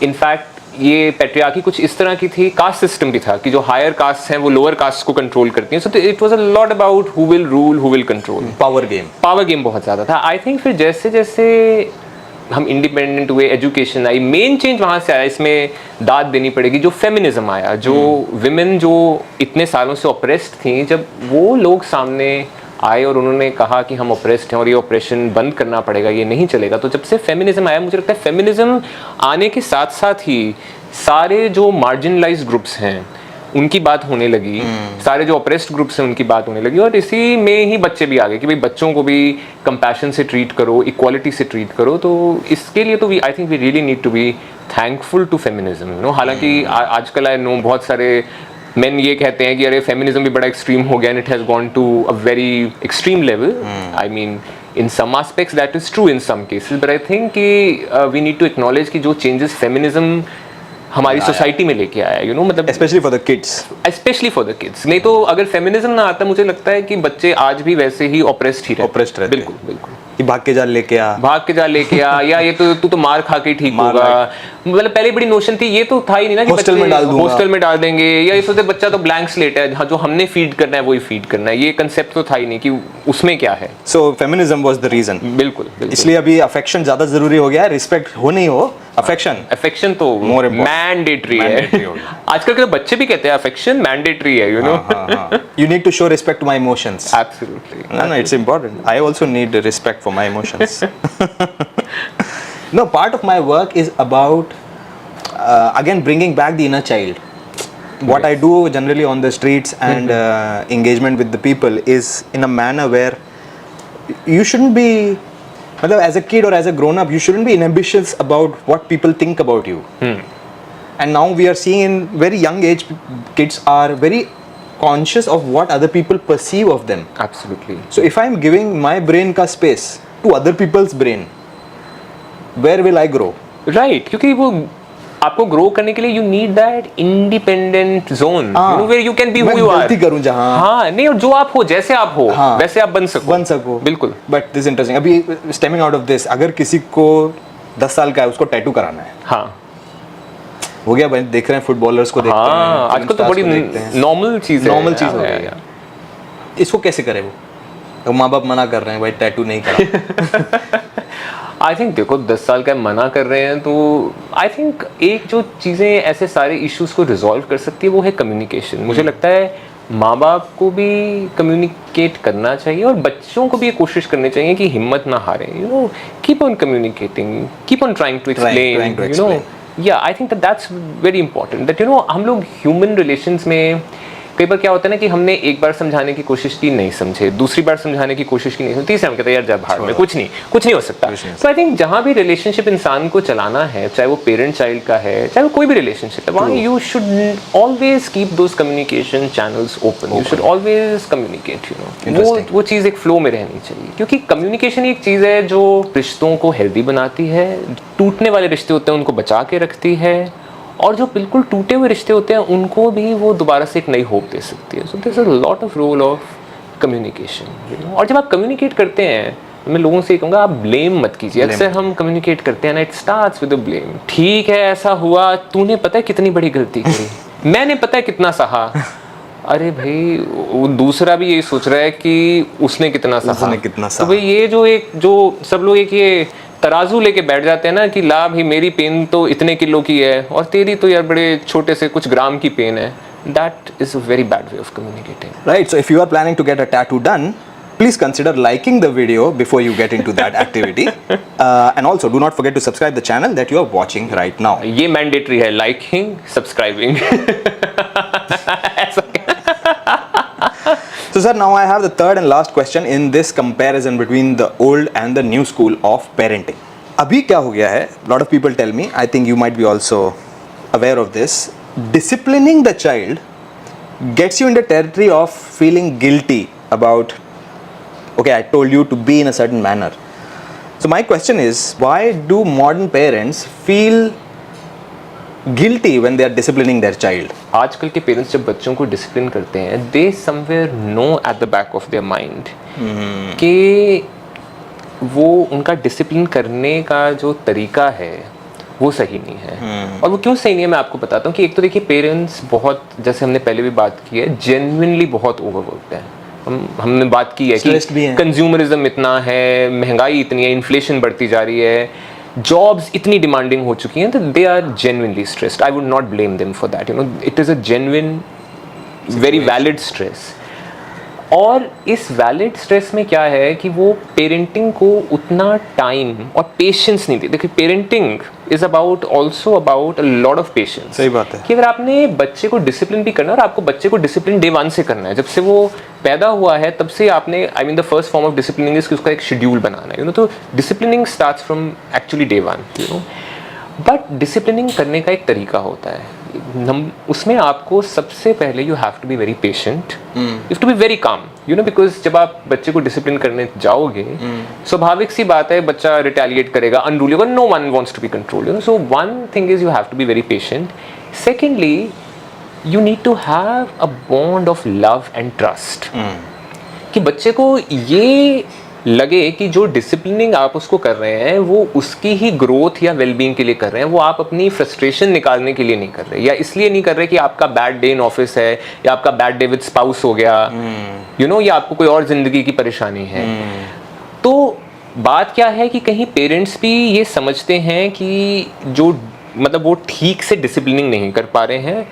इनफैक्ट ये पैट्रियार्की कुछ इस तरह की थी, कास्ट सिस्टम भी था कि जो हायर कास्ट हैं वो लोअर कास्ट को कंट्रोल करती हैं. So it was a lot about who will rule, who will control. Power game बहुत ज़्यादा था. आई थिंक फिर जैसे जैसे हम इंडिपेंडेंट हुए, एजुकेशन आई, मेन चेंज वहाँ से आया. इसमें दाद देनी पड़ेगी जो फेमिनिज्म आया, जो विमेन जो इतने सालों से ऑप्रेस्ड थी, जब वो लोग सामने आए और उन्होंने कहा कि हम ऑप्रेस्ड हैं और ये ऑपरेशन बंद करना पड़ेगा, ये नहीं चलेगा. तो जब से फेमिनिज्म आया, मुझे लगता है फेमिनिज्म आने के साथ साथ ही सारे जो मार्जिनलाइज्ड ग्रुप्स हैं उनकी बात होने लगी, सारे जो ऑप्रेस्ड ग्रुप्स हैं उनकी बात होने लगी, और इसी में ही बच्चे भी आ गए कि भाई बच्चों को भी कंपैशन से ट्रीट करो, इक्वालिटी से ट्रीट करो। तो इसके लिए तो we I think we really need to be thankful to feminism, you know. हालांकि आजकल आई नो बहुत सारे मेन ये कहते हैं कि अरे फेमिनिज्म भी बड़ा एक्सट्रीम हो गया, and it has gone to a very extreme level. I mean in some aspects that is true in some cases, but I think कि we need to acknowledge कि जो changes feminism हमारी society में लेके आया, you know, मतलब specially for the kids. Specially for the kids. नहीं तो अगर फेमिनिज्म ना आता, मुझे लगता है कि बच्चे आज भी वैसे ही ऑप्रेस्ड ही Oppressed रहते। बिल्कुल बिल्कुल। कि भाग के जा लेके आ, भाग के जा लेके आ, या ये तो तू तो मार खा के ठीक होगा, मतलब पहले बड़ी नोशन थी, ये तो था ही नहीं ना कि हॉस्टल में डाल दूंगा, हॉस्टल में डाल देंगे, या ये सोचते बच्चा तो ब्लैंक स्लेट है, हाँ जो हमने फीड करना है वही फीड करना है, ये कंसेप्ट तो था ही नहीं कि उसमें क्या है। सो फेमिनिज्म वाज द रीजन। बिल्कुल बिल्कुल। इसलिए अभी अफेक्शन ज्यादा जरूरी हो गया है, रिस्पेक्ट हो नहीं हो, अफेक्शन तो More important. मैंडेटरी Mandatory हो है। गया। आजकल के बच्चे भी कहते हैं अफेक्शन मैंडेटरी है, you no. You need to show respect to my emotions. Absolutely. No, it's important. I also need respect for my emotions. No, part of my work is about again bringing back the inner child. What I do generally on the streets and engagement with the people is in a manner where you shouldn't be, as a kid or as a grown up, you shouldn't be ambitious about what people think about you. And now we are seeing in very young age, kids are very conscious of what other people perceive of them. Absolutely. So if I'm giving my brain का space to other people's brain, where will I grow? Right, क्योंकि वो आपको grow करने के लिए you need that independent zone, you know, where you can be who you are. गलती करूं जहां, हाँ नहीं, और जो आप हो, जैसे आप हो, वैसे आप बन सको। बिल्कुल। But this interesting. अभी स्टेमिंग आउट ऑफ दिस, अगर किसी को 10 साल का है, उसको टैटू कराना है, हाँ हो गया भाई, देख रहे हैं फुटबॉलर्स को, देखते हैं आजकल तो बड़ी नॉर्मल चीज है, नॉर्मल चीज हो गई है। इसको कैसे करे वो? तो माँ बाप मना कर रहे हैं भाई टैटू नहीं करा। आई थिंक देखो 10 साल का मना कर रहे हैं, तो आई थिंक एक जो चीज़ें ऐसे सारे इश्यूज को रिजॉल्व कर सकती है वो है कम्युनिकेशन। मुझे लगता है माँ बाप को भी कम्युनिकेट करना चाहिए, और बच्चों को भी ये कोशिश करनी चाहिए कि हिम्मत ना हारें, you know, keep on communicating, keep on trying to explain, you know. या I think that's very important, that you know, हम लोग ह्यूमन रिलेशंस में कई बार क्या होता है ना कि हमने एक बार समझाने की कोशिश की, नहीं समझे, दूसरी बार समझाने की कोशिश की, नहीं समझे, तीसरे हम कहते हैं यार जा भाड़ में, कुछ नहीं हो सकता। तो आई थिंक जहाँ भी रिलेशनशिप इंसान को चलाना है, चाहे वो पेरेंट चाइल्ड का है, चाहे वो कोई भी रिलेशनशिप है, वहाँ you should always keep those communication channels open, you should always communicate, you know. वो चीज़ एक फ्लो में रहनी चाहिए, क्योंकि कम्युनिकेशन एक चीज़ है जो रिश्तों को हेल्दी बनाती है, टूटने वाले रिश्ते होते हैं उनको बचा के रखती है, और जो बिल्कुल टूटे हुए रिश्ते होते हैं उनको भी वो दोबारा से एक नई होप दे सकती है। So there is a lot of role of communication, you know. और जब आप कम्युनिकेट करते हैं, मैं लोगों से कहूँगा आप ब्लेम मत कीजिए। अक्सर हम कम्युनिकेट करते हैं ना, it starts with a blame. ठीक है, ऐसा हुआ, तूने पता है कितनी बड़ी गलती करी, मैंने पता है कितना सहा। अरे भाई, वो दूसरा भी यही सोच रहा है कि उसने कितना सहा, तो भाई ये जो सब लोग एक ये तराजू लेके बैठ जाते हैं ना कि ला भाई मेरी पेन तो इतने किलो की है और तेरी तो यार बड़े छोटे से कुछ ग्राम की पेन है, that is a very bad way of communicating. Right, so if you are planning to get a tattoo done, please consider liking the video before you get into that activity. And also do not forget to subscribe the channel that you are watching right now. ये mandatory है, liking, subscribing. So sir, now I have the third and last question in this comparison between the old and the new school of parenting. अभी क्या हो गया है? Lot of people tell me, I think you might be also aware of this. Disciplining the child gets you in the territory of feeling guilty about, okay, I told you to be in a certain manner. So my question is, why do modern parents feel guilty when they are disciplining their child? आजकल के parents जब बच्चों को discipline करते हैं, they somewhere know at the back of their mind कि वो उनका डिसिप्लिन करने का जो तरीका है वो सही नहीं है। और वो क्यों सही नहीं है मैं आपको बताता हूँ कि एक तो देखिए पेरेंट्स बहुत, जैसे हमने पहले भी बात की है, जेन्युइनली बहुत ओवरवर्क्ड है। हमने बात की है कि कंज्यूमरिज्म इतना है, महंगाई इतनी है, इन्फ्लेशन बढ़ती जा रही है, जॉब्स इतनी डिमांडिंग हो चुकी हैं, तो they are genuinely stressed. I would not blame them for that, you know, it is a genuine very valid stress. और इस वैलिड स्ट्रेस में क्या है कि वो पेरेंटिंग को उतना टाइम और पेशेंस नहीं दे। देखिए parenting is about also about a lot of patience. सही बात है कि अगर आपने बच्चे को डिसिप्लिन भी करना है और आपको बच्चे को डिसिप्लिन डे 1 से करना है, जब से वो पैदा हुआ है तब से आपने आई mean the first form of disciplining is कि उसका एक शेड्यूल बनाना है, यू नो। तो disciplining starts from actually day 1, you know. But disciplining करने का एक तरीका होता है, उसमें आपको सबसे पहले you have to be very patient, you have to be very calm, you know, because जब आप बच्चे को डिसिप्लिन करने जाओगे स्वाभाविक सी बात है बच्चा रिटेलिएट करेगा, अनरूली होगा, no one wants to be control, you know. So one thing is you have to be very patient. Secondly you need to have a bond of love and trust, कि बच्चे को ये लगे कि जो disciplining आप उसको कर रहे हैं वो उसकी ही ग्रोथ या वेलबींग के लिए कर रहे हैं, वो आप अपनी फ्रस्ट्रेशन निकालने के लिए नहीं कर रहे, या इसलिए नहीं कर रहे कि आपका बैड डे इन ऑफिस है या आपका बैड डे विद स्पाउस हो गया, यू नो, या आपको कोई और जिंदगी की परेशानी है। तो बात क्या है कि कहीं पेरेंट्स भी ये समझते हैं कि जो मतलब वो ठीक से डिसिप्लिनिंग नहीं कर पा रहे हैं,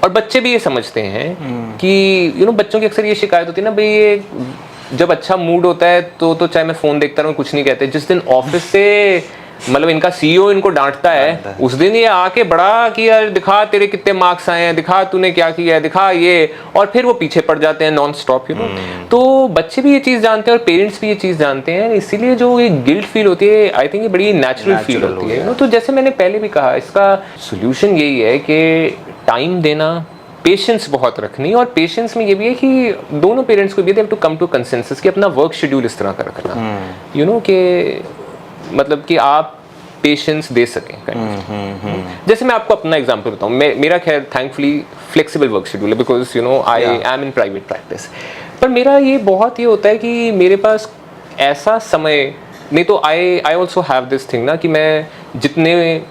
और बच्चे भी ये समझते हैं कि यू नो, बच्चों की अक्सर ये शिकायत होती है ना, भाई ये जब अच्छा मूड होता है तो चाहे मैं फोन देखता रहूं कुछ नहीं कहते, जिस दिन ऑफिस से मतलब इनका सीईओ इनको डांटता है उस दिन ये आके बड़ा कि यार दिखा तेरे कितने मार्क्स आए हैं, दिखा तूने क्या किया है, दिखा ये, और फिर वो पीछे पड़ जाते हैं नॉन स्टॉप, यू नो। तो बच्चे भी ये चीज़ जानते हैं और पेरेंट्स भी ये चीज़ जानते हैं, इसीलिए जो ये गिल्ट फील होती है आई थिंक ये बड़ी नेचुरल फील होती है, यू नो। तो जैसे मैंने पहले भी कहा, इसका सोल्यूशन यही है कि टाइम देना, पेशेंस बहुत रखनी, और पेशेंस में ये भी है कि दोनों पेरेंट्स को भी they have to come to consensus कि अपना वर्क शेड्यूल इस तरह का रखना, यू नो, कि मतलब कि आप पेशेंस दे सकें जैसे मैं आपको अपना एग्जांपल बताऊं, मेरा खैर थैंकफुली फ्लेक्सिबल वर्क शेड्यूल है, because you know I am in private practice, पर मेरा ये बहुत ये होता है कि मेरे पास ऐसा समय नहीं, तो I also have this thing ना कि मैं जितने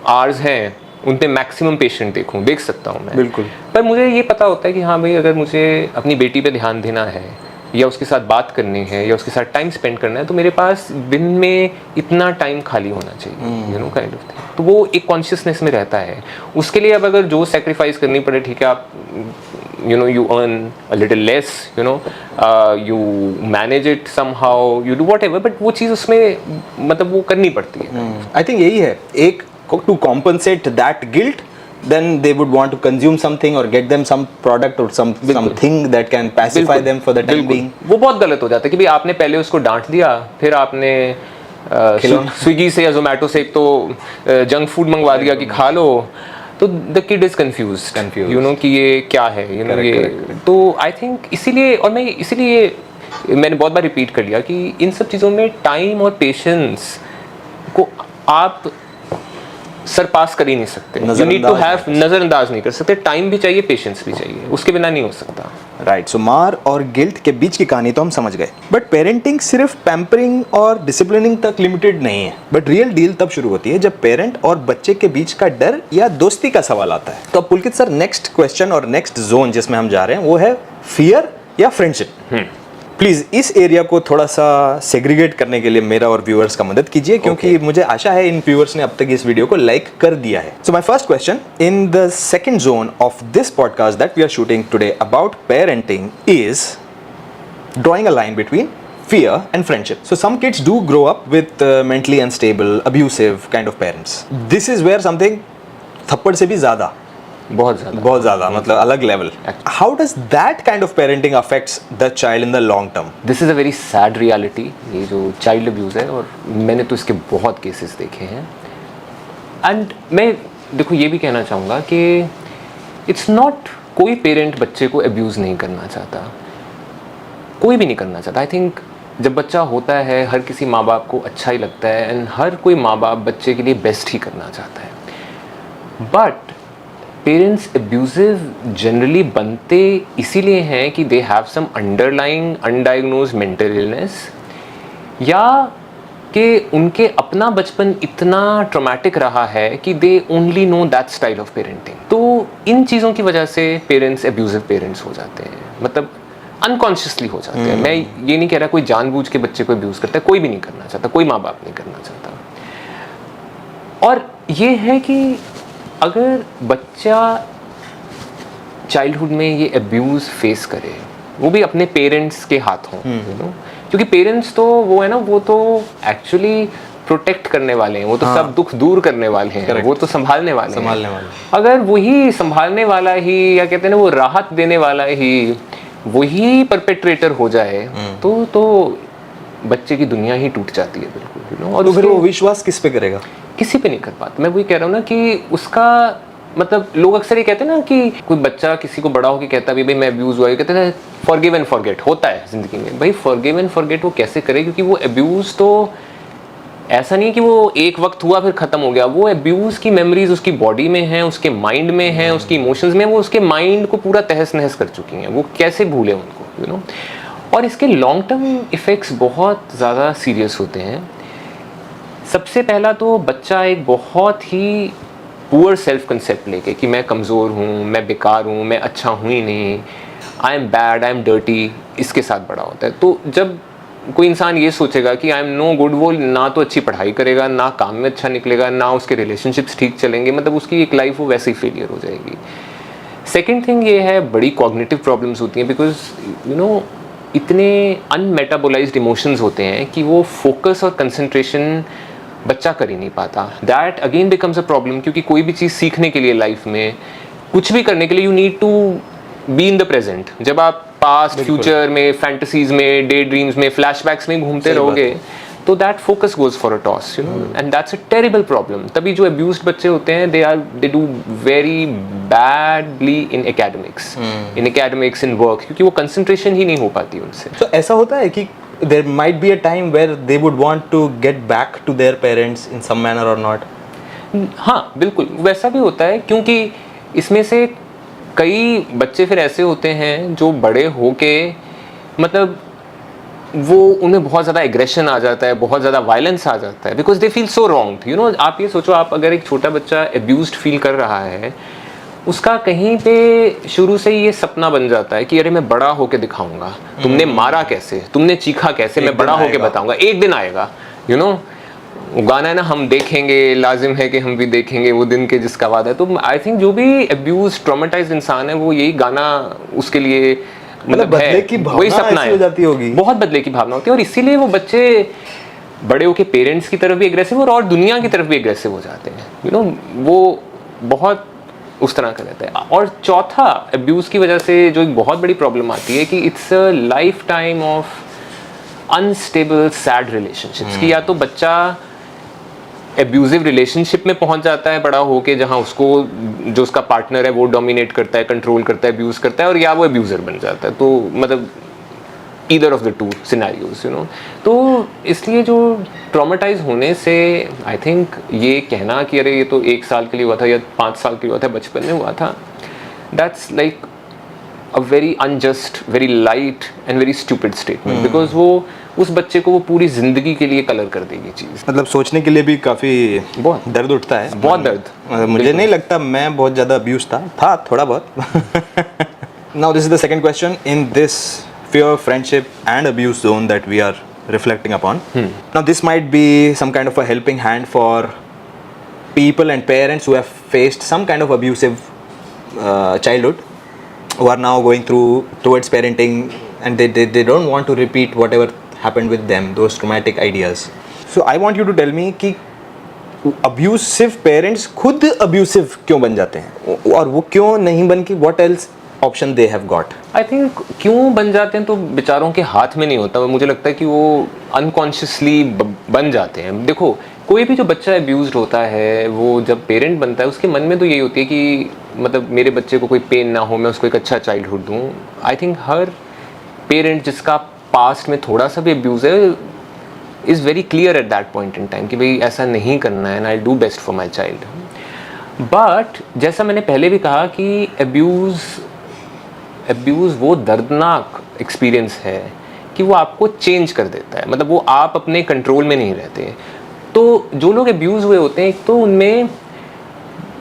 आवर्स हैं उन पे मैक्सिमम पेशेंट देख सकता हूँ मैं, बिल्कुल। पर मुझे ये पता होता है कि हाँ भाई, अगर मुझे अपनी बेटी पे ध्यान देना है या उसके साथ बात करनी है या उसके साथ टाइम स्पेंड करना है, तो मेरे पास दिन में इतना टाइम खाली होना चाहिए, you know, kind of thing. तो वो एक कॉन्शियसनेस में रहता है। उसके लिए अब अगर जो सेक्रीफाइस करनी पड़े, ठीक है, आप you know, you earn a little less, you know, you manage it somehow, you do whatever, but वो चीज़ उसमें मतलब वो करनी पड़ती है। आई थिंक यही है, एक to compensate that guilt, then they would want to consume something or get them some product or something that can pacify them for the time being. वो बहुत गलत हो जाता है कि भाई आपने पहले उसको डांट दिया, फिर आपने स्विगी से या जोमेटो से एक तो जंक फूड मंगवा दिया कि खा लो, तो the kid is confused, you know, कि ये क्या है, यू नो, ये तो आई थिंक इसीलिए, और मैं इसीलिए मैंने बहुत बार रिपीट कर लिया कि इन सब चीज़ों में टाइम और पेशेंस को आप सरपास कर ही नहीं सकते, यू नीड टू हैव, नजरअंदाज नहीं कर सकते, टाइम भी चाहिए, पेशेंस भी चाहिए, उसके बिना नहीं हो सकता। राइट, सो मार और गिल्ट के बीच की कहानी तो हम समझ गए, बट पेरेंटिंग सिर्फ पैम्परिंग और डिसिप्लिनिंग तक लिमिटेड नहीं है, बट रियल डील तब शुरू होती है जब पेरेंट और बच्चे के बीच का डर या दोस्ती का सवाल आता है। तो अब पुलकित सर, नेक्स्ट क्वेश्चन और नेक्स्ट जोन जिसमें हम जा रहे हैं वो है फियर या फ्रेंडशिप। प्लीज इस एरिया को थोड़ा सा सेग्रीगेट करने के लिए मेरा और व्यूअर्स का मदद कीजिए, क्योंकि मुझे आशा है इन व्यूअर्स ने अब तक इस वीडियो को लाइक कर दिया है। So my first question in the second zone of this podcast that we are shooting today about parenting is drawing a line between fear and friendship. So some kids do grow up with mentally unstable, abusive kind of parents. This is where something थप्पड़ से भी ज़्यादा, बहुत ज़्यादा मतलब अलग level. How does that kind of parenting affects the child in the long term? This is a very sad reality. ये जो child abuse है, और मैंने तो इसके बहुत केसेस देखे हैं. And मैं देखो ये भी कहना चाहूँगा कि it's not, कोई पेरेंट बच्चे को abuse नहीं करना चाहता, कोई भी नहीं करना चाहता. आई थिंक जब बच्चा होता है हर किसी माँ बाप को अच्छा ही लगता है, एंड हर कोई माँ बाप बच्चे के लिए बेस्ट ही करना चाहता है. बट पेरेंट्स एब्यूजिव जनरली बनते इसीलिए हैं कि they have some underlying undiagnosed mental illness, या कि उनके अपना बचपन इतना ट्रॉमेटिक रहा है कि they only know that style of parenting. तो इन चीज़ों की वजह से पेरेंट्स एब्यूजिव पेरेंट्स हो जाते हैं, मतलब अनकॉन्शियसली हो जाते हैं. मैं ये नहीं कह रहा कोई जानबूझ के बच्चे को अब्यूज़ करता है, कोई भी नहीं करना चाहता, कोई माँ बाप नहीं करना चाहता. और ये है कि अगर बच्चा चाइल्डहुड में ये अब्यूज़ फेस करे, वो भी अपने पेरेंट्स के हाथों, यू नो, क्योंकि पेरेंट्स तो वो है ना, वो तो एक्चुअली प्रोटेक्ट करने वाले हैं, वो तो सब दुख दूर करने वाले हैं, वो तो संभालने वाले हैं। अगर वही संभालने वाला ही, या कहते हैं ना, वो राहत देने वाला ही वही परपेट्रेटर हो जाए, तो बच्चे की दुनिया ही टूट जाती है बिल्कुल, यू नो। और तो फिर वो विश्वास किस पे करेगा? किसी पे नहीं कर पाता। मैं वही कह रहा हूँ ना कि उसका मतलब, लोग अक्सर ये कहते हैं ना कि कोई बच्चा किसी को बड़ा होकर कहता है भाई मैं अब्यूज हुआ, कहते हैं फॉरगिव एंड फॉरगेट होता है जिंदगी में। भाई फॉरगिव एंड फॉरगेट वो कैसे करे, क्योंकि वो अब्यूज तो ऐसा नहीं है कि वो एक वक्त हुआ फिर खत्म हो गया। वो अब्यूज की मेमोरीज उसकी बॉडी में है, उसके माइंड में है, उसकी इमोशंस में, वो उसके माइंड को पूरा तहस नहस कर चुकी हैं। वो कैसे भूले उनको, यू नो। और इसके लॉन्ग टर्म इफेक्ट्स बहुत ज़्यादा सीरियस होते हैं। सबसे पहला तो बच्चा एक बहुत ही पुअर सेल्फ कंसेप्ट लेके कि मैं कमज़ोर हूँ, मैं बेकार हूँ, मैं अच्छा हूँ ही नहीं, I am bad, I am dirty, इसके साथ बड़ा होता है। तो जब कोई इंसान ये सोचेगा कि आई एम नो गुड, वो ना तो अच्छी पढ़ाई करेगा, ना काम में अच्छा निकलेगा, ना उसके रिलेशनशिप्स ठीक चलेंगे, मतलब उसकी एक लाइफ वो वैसे ही फेलियर हो जाएगी। सेकेंड थिंग ये है, बड़ी कॉग्निटिव प्रॉब्लम्स होती हैं, बिकॉज यू नो इतने अनमेटाबोलाइज्ड इमोशंस होते हैं कि वो फोकस और कंसंट्रेशन बच्चा कर ही नहीं पाता। That again becomes a problem, क्योंकि कोई भी चीज़ सीखने के लिए लाइफ में, कुछ भी करने के लिए, you need to be in the present. जब आप पास्ट फ्यूचर में, फैंटेसीज में, डे ड्रीम्स में, फ्लैशबैक्स में घूमते रहोगे, तो that focus goes for a toss, you know, and that's a terrible problem. तभी जो अब्यूज्ड बच्चे होते हैं, they do very badly in academics, in work, क्योंकि वो कंसंट्रेशन ही नहीं हो पाती उनसे। तो ऐसा होता है कि there might be a time where they would want to get back to their parents in some manner or not? हाँ बिल्कुल, वैसा भी होता है, क्योंकि इसमें से कई बच्चे फिर ऐसे होते हैं जो बड़े होके, मतलब वो उन्हें बहुत ज़्यादा एग्रेशन आ जाता है, बहुत ज़्यादा वायलेंस आ जाता है, because they feel so wrong, you know. आप ये सोचो, आप अगर एक छोटा बच्चा अब्यूज्ड फील कर रहा है, उसका कहीं पे शुरू से ही ये सपना बन जाता है कि अरे मैं बड़ा होके दिखाऊंगा, तुमने मारा कैसे, तुमने चीखा कैसे, मैं बड़ा होके बताऊंगा, एक दिन आएगा, यू नो। गाना है ना, हम देखेंगे, लाजिम है कि हम भी देखेंगे वो दिन के जिसका वादा है। तो आई थिंक जो भी अब्यूज ट्रॉमेटाइज्ड इंसान है, वो यही गाना उसके लिए मतलब बदले की भावना वही सपना है, जाती होगी, बहुत बदले की भावना होती है। और इसीलिए वो बच्चे बड़े होके पेरेंट्स की तरफ भी एग्रेसिव और दुनिया की तरफ भी एग्रेसिव हो जाते हैं, यू नो। वो बहुत उस तरह का रहता है। और चौथा, अब्यूज़ की वजह से जो एक बहुत बड़ी प्रॉब्लम आती है कि it's a life time of unstable sad relationships, कि या तो बच्चा एब्यूजिव रिलेशनशिप में पहुंच जाता है बड़ा होके, जहां उसको जो उसका पार्टनर है वो डोमिनेट करता है, कंट्रोल करता है, अब्यूज़ करता है, और या वो अब्यूज़र बन जाता है। तो मतलब either of the two scenarios, you know. तो इसलिए जो ट्रॉमेटाइज होने से, आई थिंक ये कहना कि अरे ये तो 1 साल के लिए हुआ था या 5 साल के लिए हुआ था, बचपन में हुआ था, that's like a very unjust, very light and very stupid statement, because वो उस बच्चे को वो पूरी जिंदगी के लिए कलर कर देगी चीज़। मतलब सोचने के लिए भी काफ़ी बहुत दर्द उठता है, बहुत दर्द। मुझे नहीं लगता मैं बहुत ज़्यादा अब्यूज था थोड़ा बहुत। Now this is the second question in this fear, friendship and abuse zone that we are reflecting upon. Now this might be some kind of a helping hand for people and parents who have faced some kind of abusive childhood, who are now going towards parenting, and they don't want to repeat whatever happened with them, those traumatic ideas. So I want you to tell me कि abusive parents खुद abusive क्यों बन जाते हैं, और वो क्यों नहीं बन के what else option they have got? I think क्यों बन जाते हैं तो बेचारों के हाथ में नहीं होता। मुझे लगता है कि वो अनकॉन्शियसली बन जाते हैं। देखो, कोई भी जो बच्चा अब्यूज्ड होता है, वो जब पेरेंट बनता है, उसके मन में तो यही होती है कि मतलब मेरे बच्चे को कोई पेन ना हो, मैं उसको एक अच्छा चाइल्डहुड दूँ। आई थिंक हर पेरेंट जिसका पास्ट में थोड़ा सा भी अब्यूज़ है is very clear at that point in time कि भाई ऐसा नहीं करना है, and I do best for my child. But जैसा मैंने पहले भी कहा कि अब्यूज़ वो दर्दनाक एक्सपीरियंस है कि वो आपको चेंज कर देता है, मतलब वो आप अपने कंट्रोल में नहीं रहते। तो जो लोग अब्यूज़ हुए होते हैं, एक तो उनमें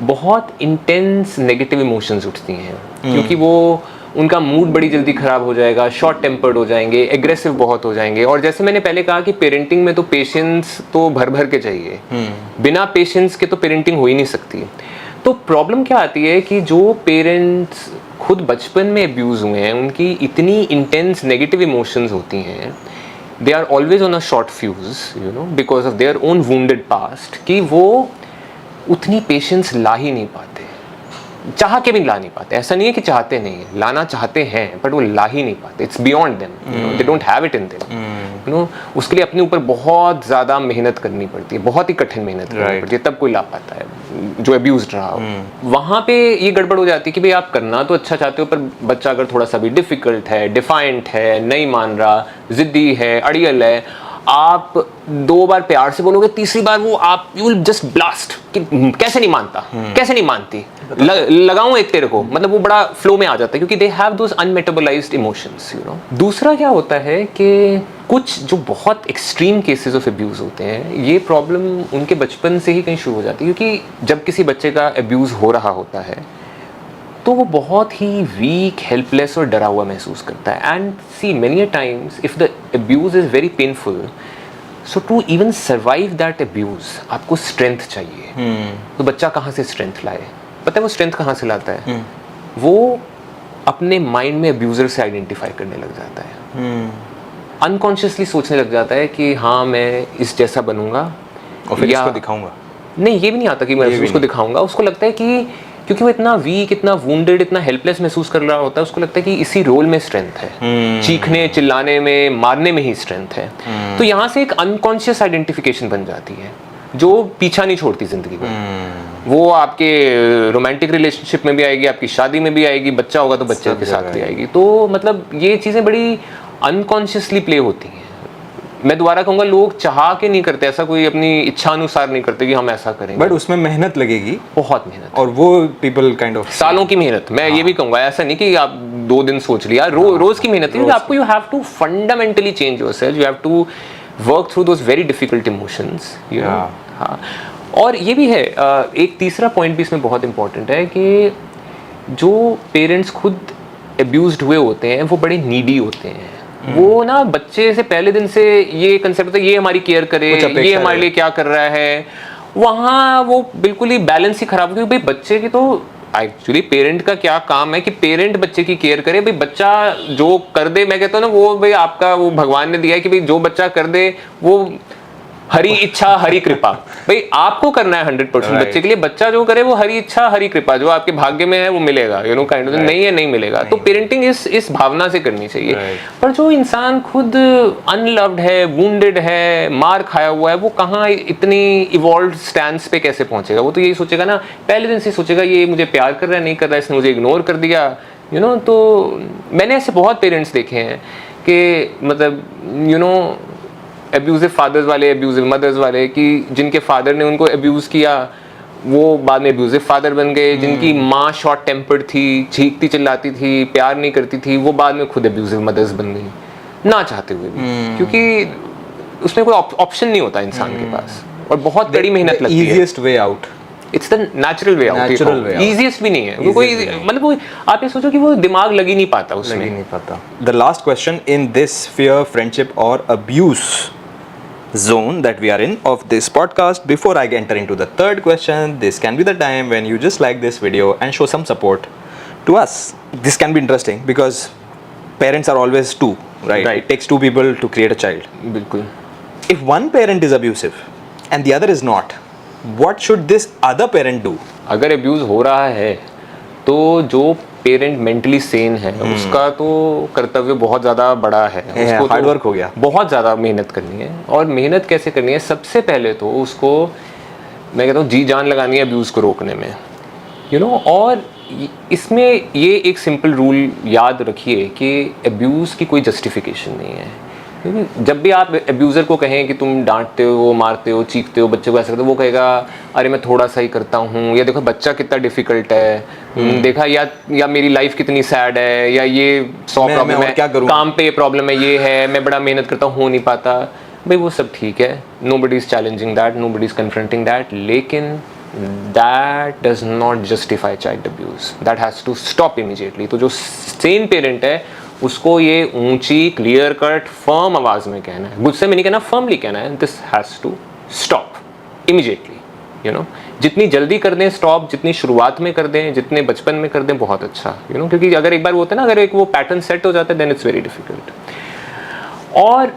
बहुत इंटेंस नेगेटिव इमोशंस उठती हैं, क्योंकि वो उनका मूड बड़ी जल्दी ख़राब हो जाएगा, शॉर्ट टेम्पर्ड हो जाएंगे, एग्रेसिव बहुत हो जाएंगे। और जैसे मैंने पहले कहा कि पेरेंटिंग में तो पेशेंस तो भर भर के चाहिए, बिना पेशेंस के तो पेरेंटिंग हो ही नहीं सकती। तो प्रॉब्लम क्या आती है कि जो पेरेंट्स खुद बचपन में अब्यूज़ हुए हैं उनकी इतनी इंटेंस नेगेटिव इमोशंस होती हैं, they are always on a short fuse you know because of their own wounded past, कि वो उतनी पेशेंस ला ही नहीं पाते, चाह के भी ला नहीं पाते। ऐसा नहीं है कि चाहते नहीं है, लाना चाहते हैं बट वो ला ही नहीं पाते। It's beyond them, they don't have it in them you know. उसके लिए अपने ऊपर बहुत ज़्यादा मेहनत करनी पड़ती है, बहुत ही कठिन मेहनत करनी पड़ती है, तब कोई ला पाता है जो अब्यूज्ड रहा हो। वहाँ पे ये गड़बड़ हो जाती है कि भाई आप करना तो अच्छा चाहते हो, पर बच्चा अगर थोड़ा सा भी डिफिकल्ट है, डिफाइंट है, नहीं मान रहा, ज़िद्दी है, अड़ियल है, आप 2 बार प्यार से बोलोगे, तीसरी बार वो आप यू विल जस्ट ब्लास्ट कि कैसे नहीं मानता, कैसे नहीं मानती, लगाऊं एक तेरे को, मतलब वो बड़ा फ्लो में आ जाता है क्योंकि they have those unmetabolized emotions you know. दूसरा क्या होता है कि कुछ जो बहुत एक्सट्रीम केसेस ऑफ अब्यूज़ होते हैं, ये प्रॉब्लम उनके बचपन से ही कहीं शुरू हो जाती है, क्योंकि जब किसी बच्चे का अब्यूज़ हो रहा होता है तो वो बहुत ही वीक, हेल्पलेस और डरा हुआ महसूस करता है। And see many a times if the abuse is very painful, so to even survive that abuse आपको स्ट्रेंथ चाहिए। तो बच्चा कहाँ से स्ट्रेंथ लाए? पता है वो स्ट्रेंथ कहाँ से लाता है? वो अपने माइंड में अब्यूज़र से आइडेंटिफाई करने लग जाता है, अनकॉन्शियसली सोचने लग जाता है कि हाँ मैं इस जैसा बनूंगा और फिर इसको दिखाऊंगा। नहीं, ये भी नहीं आता कि मैं उसको दिखाऊंगा। उसको लगता है कि क्योंकि वो इतना वीक, इतना वुंडेड, इतना हेल्पलेस महसूस कर रहा होता है, उसको लगता है कि इसी रोल में स्ट्रेंथ है, चीखने, चिल्लाने में, मारने में ही स्ट्रेंथ है। तो यहाँ से एक अनकॉन्शियस आइडेंटिफिकेशन बन जाती है जो पीछा नहीं छोड़ती जिंदगी में। वो आपके रोमांटिक रिलेशनशिप में भी आएगी, आपकी शादी में भी आएगी, बच्चा होगा तो बच्चे के साथ भी आएगी। तो मतलब ये चीज़ें बड़ी अनकॉन्शियसली प्ले होती हैं। मैं दोबारा कहूँगा, लोग चाह के नहीं करते, ऐसा कोई अपनी इच्छा अनुसार नहीं करते कि हम ऐसा करेंगे, बट उसमें मेहनत लगेगी, बहुत मेहनत, और वो पीपल काइंड ऑफ सालों की मेहनत। मैं ये भी कहूँगा, ऐसा नहीं कि आप 2 दिन सोच लिया, रोज की मेहनत है, क्योंकि आपको you have to fundamentally change yourself, you have to work through those very difficult emotions you know. हाँ, और ये भी है एक तीसरा पॉइंट भी इसमें बहुत इंपॉर्टेंट है कि जो पेरेंट्स खुद अब्यूज्ड हुए होते हैं वो बड़े नीडी होते हैं। वो ना बच्चे से पहले दिन से ये कंसेप्ट होता है ये हमारी केयर करे, ये हमारे लिए क्या कर रहा है, वहाँ वो बिल्कुल ही बैलेंस ही खराब हो गया। भाई बच्चे की तो एक्चुअली पेरेंट का क्या काम है कि पेरेंट बच्चे की केयर करे। भाई बच्चा जो कर दे, मैं कहता हूँ ना, वो भाई आपका वो भगवान ने दिया है कि भाई जो बच्चा कर दे वो हरी इच्छा हरी कृपा, भाई आपको करना है 100% बच्चे के लिए। बच्चा जो करे वो हरी इच्छा हरी कृपा, जो आपके भाग्य में है वो मिलेगा यू नो काइंड ऑफ। नहीं है नहीं मिलेगा। तो पेरेंटिंग इस भावना से करनी चाहिए। पर जो इंसान खुद अनलव्ड है, वुंडेड है, मार खाया हुआ है, वो कहाँ इतनी इवॉल्व्ड स्टैंस पे कैसे पहुंचेगा? वो तो यही सोचेगा ना, पहले दिन से सोचेगा ये मुझे प्यार कर रहा है, नहीं कर रहा है, इसने मुझे इग्नोर कर दिया यू नो। तो मैंने ऐसे बहुत पेरेंट्स देखे हैं कि मतलब यू नो अब्यूजिव फादर्स वाले, अब्यूजिव मदर्स वाले, कि जिनके फादर ने उनको अब्यूज़ किया वो बाद में अब्यूजिव फादर बन गए। जिनकी माँ शॉर्ट टेम्पर्ड थी, चीखती चिल्लाती थी, प्यार नहीं करती थी, वो बाद में खुद अब्यूजिव मदर्स बन गई ना चाहते हुए भी, क्योंकि उसमें कोई ऑप्शन नहीं होता इंसान के पास, और बहुत बड़ी मेहनत लगती है। easiest way out, it's the natural way out. Easiest भी नहीं है वो कोई, मतलब वो आप ये सोचो कि वो दिमाग लग ही नहीं पाता उसमें, लग ही नहीं पाता। The last question in this fear, friendship or abuse zone that we are in of this podcast, before I enter into the third question, this can be the time when you just like this video and show some support to us. This can be interesting because parents are always two, right? It takes 2 people to create a child. बिल्कुल। If one parent is abusive and the other is not, what should this other parent do? अगर abuse हो रहा है तो जो parent mentally Sen है उसका तो कर्तव्य बहुत ज़्यादा बड़ा है। उसको हार्ड वर्क हो गया, बहुत ज़्यादा मेहनत करनी है। और मेहनत कैसे करनी है? सबसे पहले तो उसको मैं कहता हूँ जी जान लगानी है अब्यूज़ को रोकने में यू नो। और इसमें ये एक सिंपल रूल याद रखिए कि अब्यूज़ की कोई जस्टिफिकेशन नहीं है। क्योंकि जब भी आप अब्यूज़र को कहें कि तुम डांटते हो, मारते हो, चीखते हो, बच्चे को ऐसा करते हो, वो कहेगा अरे मैं थोड़ा सा ही करता हूँ, या देखो बच्चा कितना डिफिकल्ट है, देखा या मेरी लाइफ कितनी सैड है, या ये 100 प्रॉब्लम है, काम पे प्रॉब्लम है, ये है, मैं बड़ा मेहनत करता हूँ, हो नहीं पाता। भाई वो सब ठीक है, nobody is challenging that, nobody is confronting that, लेकिन that does not justify child abuse. That has to stop immediately. तो जो सेन पेरेंट है उसको ये ऊंची, क्लियर कट, फर्म आवाज में कहना है, गुस्से में नहीं कहना, फर्मली कहना है, this has to stop immediately. You know जितनी जल्दी कर दें स्टॉप, जितनी शुरुआत में कर दें, जितने बचपन में कर दें, बहुत अच्छा, यू नो क्योंकि अगर एक बार वो होता है ना, अगर एक वो पैटर्न सेट हो जाता है देन इट्स वेरी डिफिकल्ट। और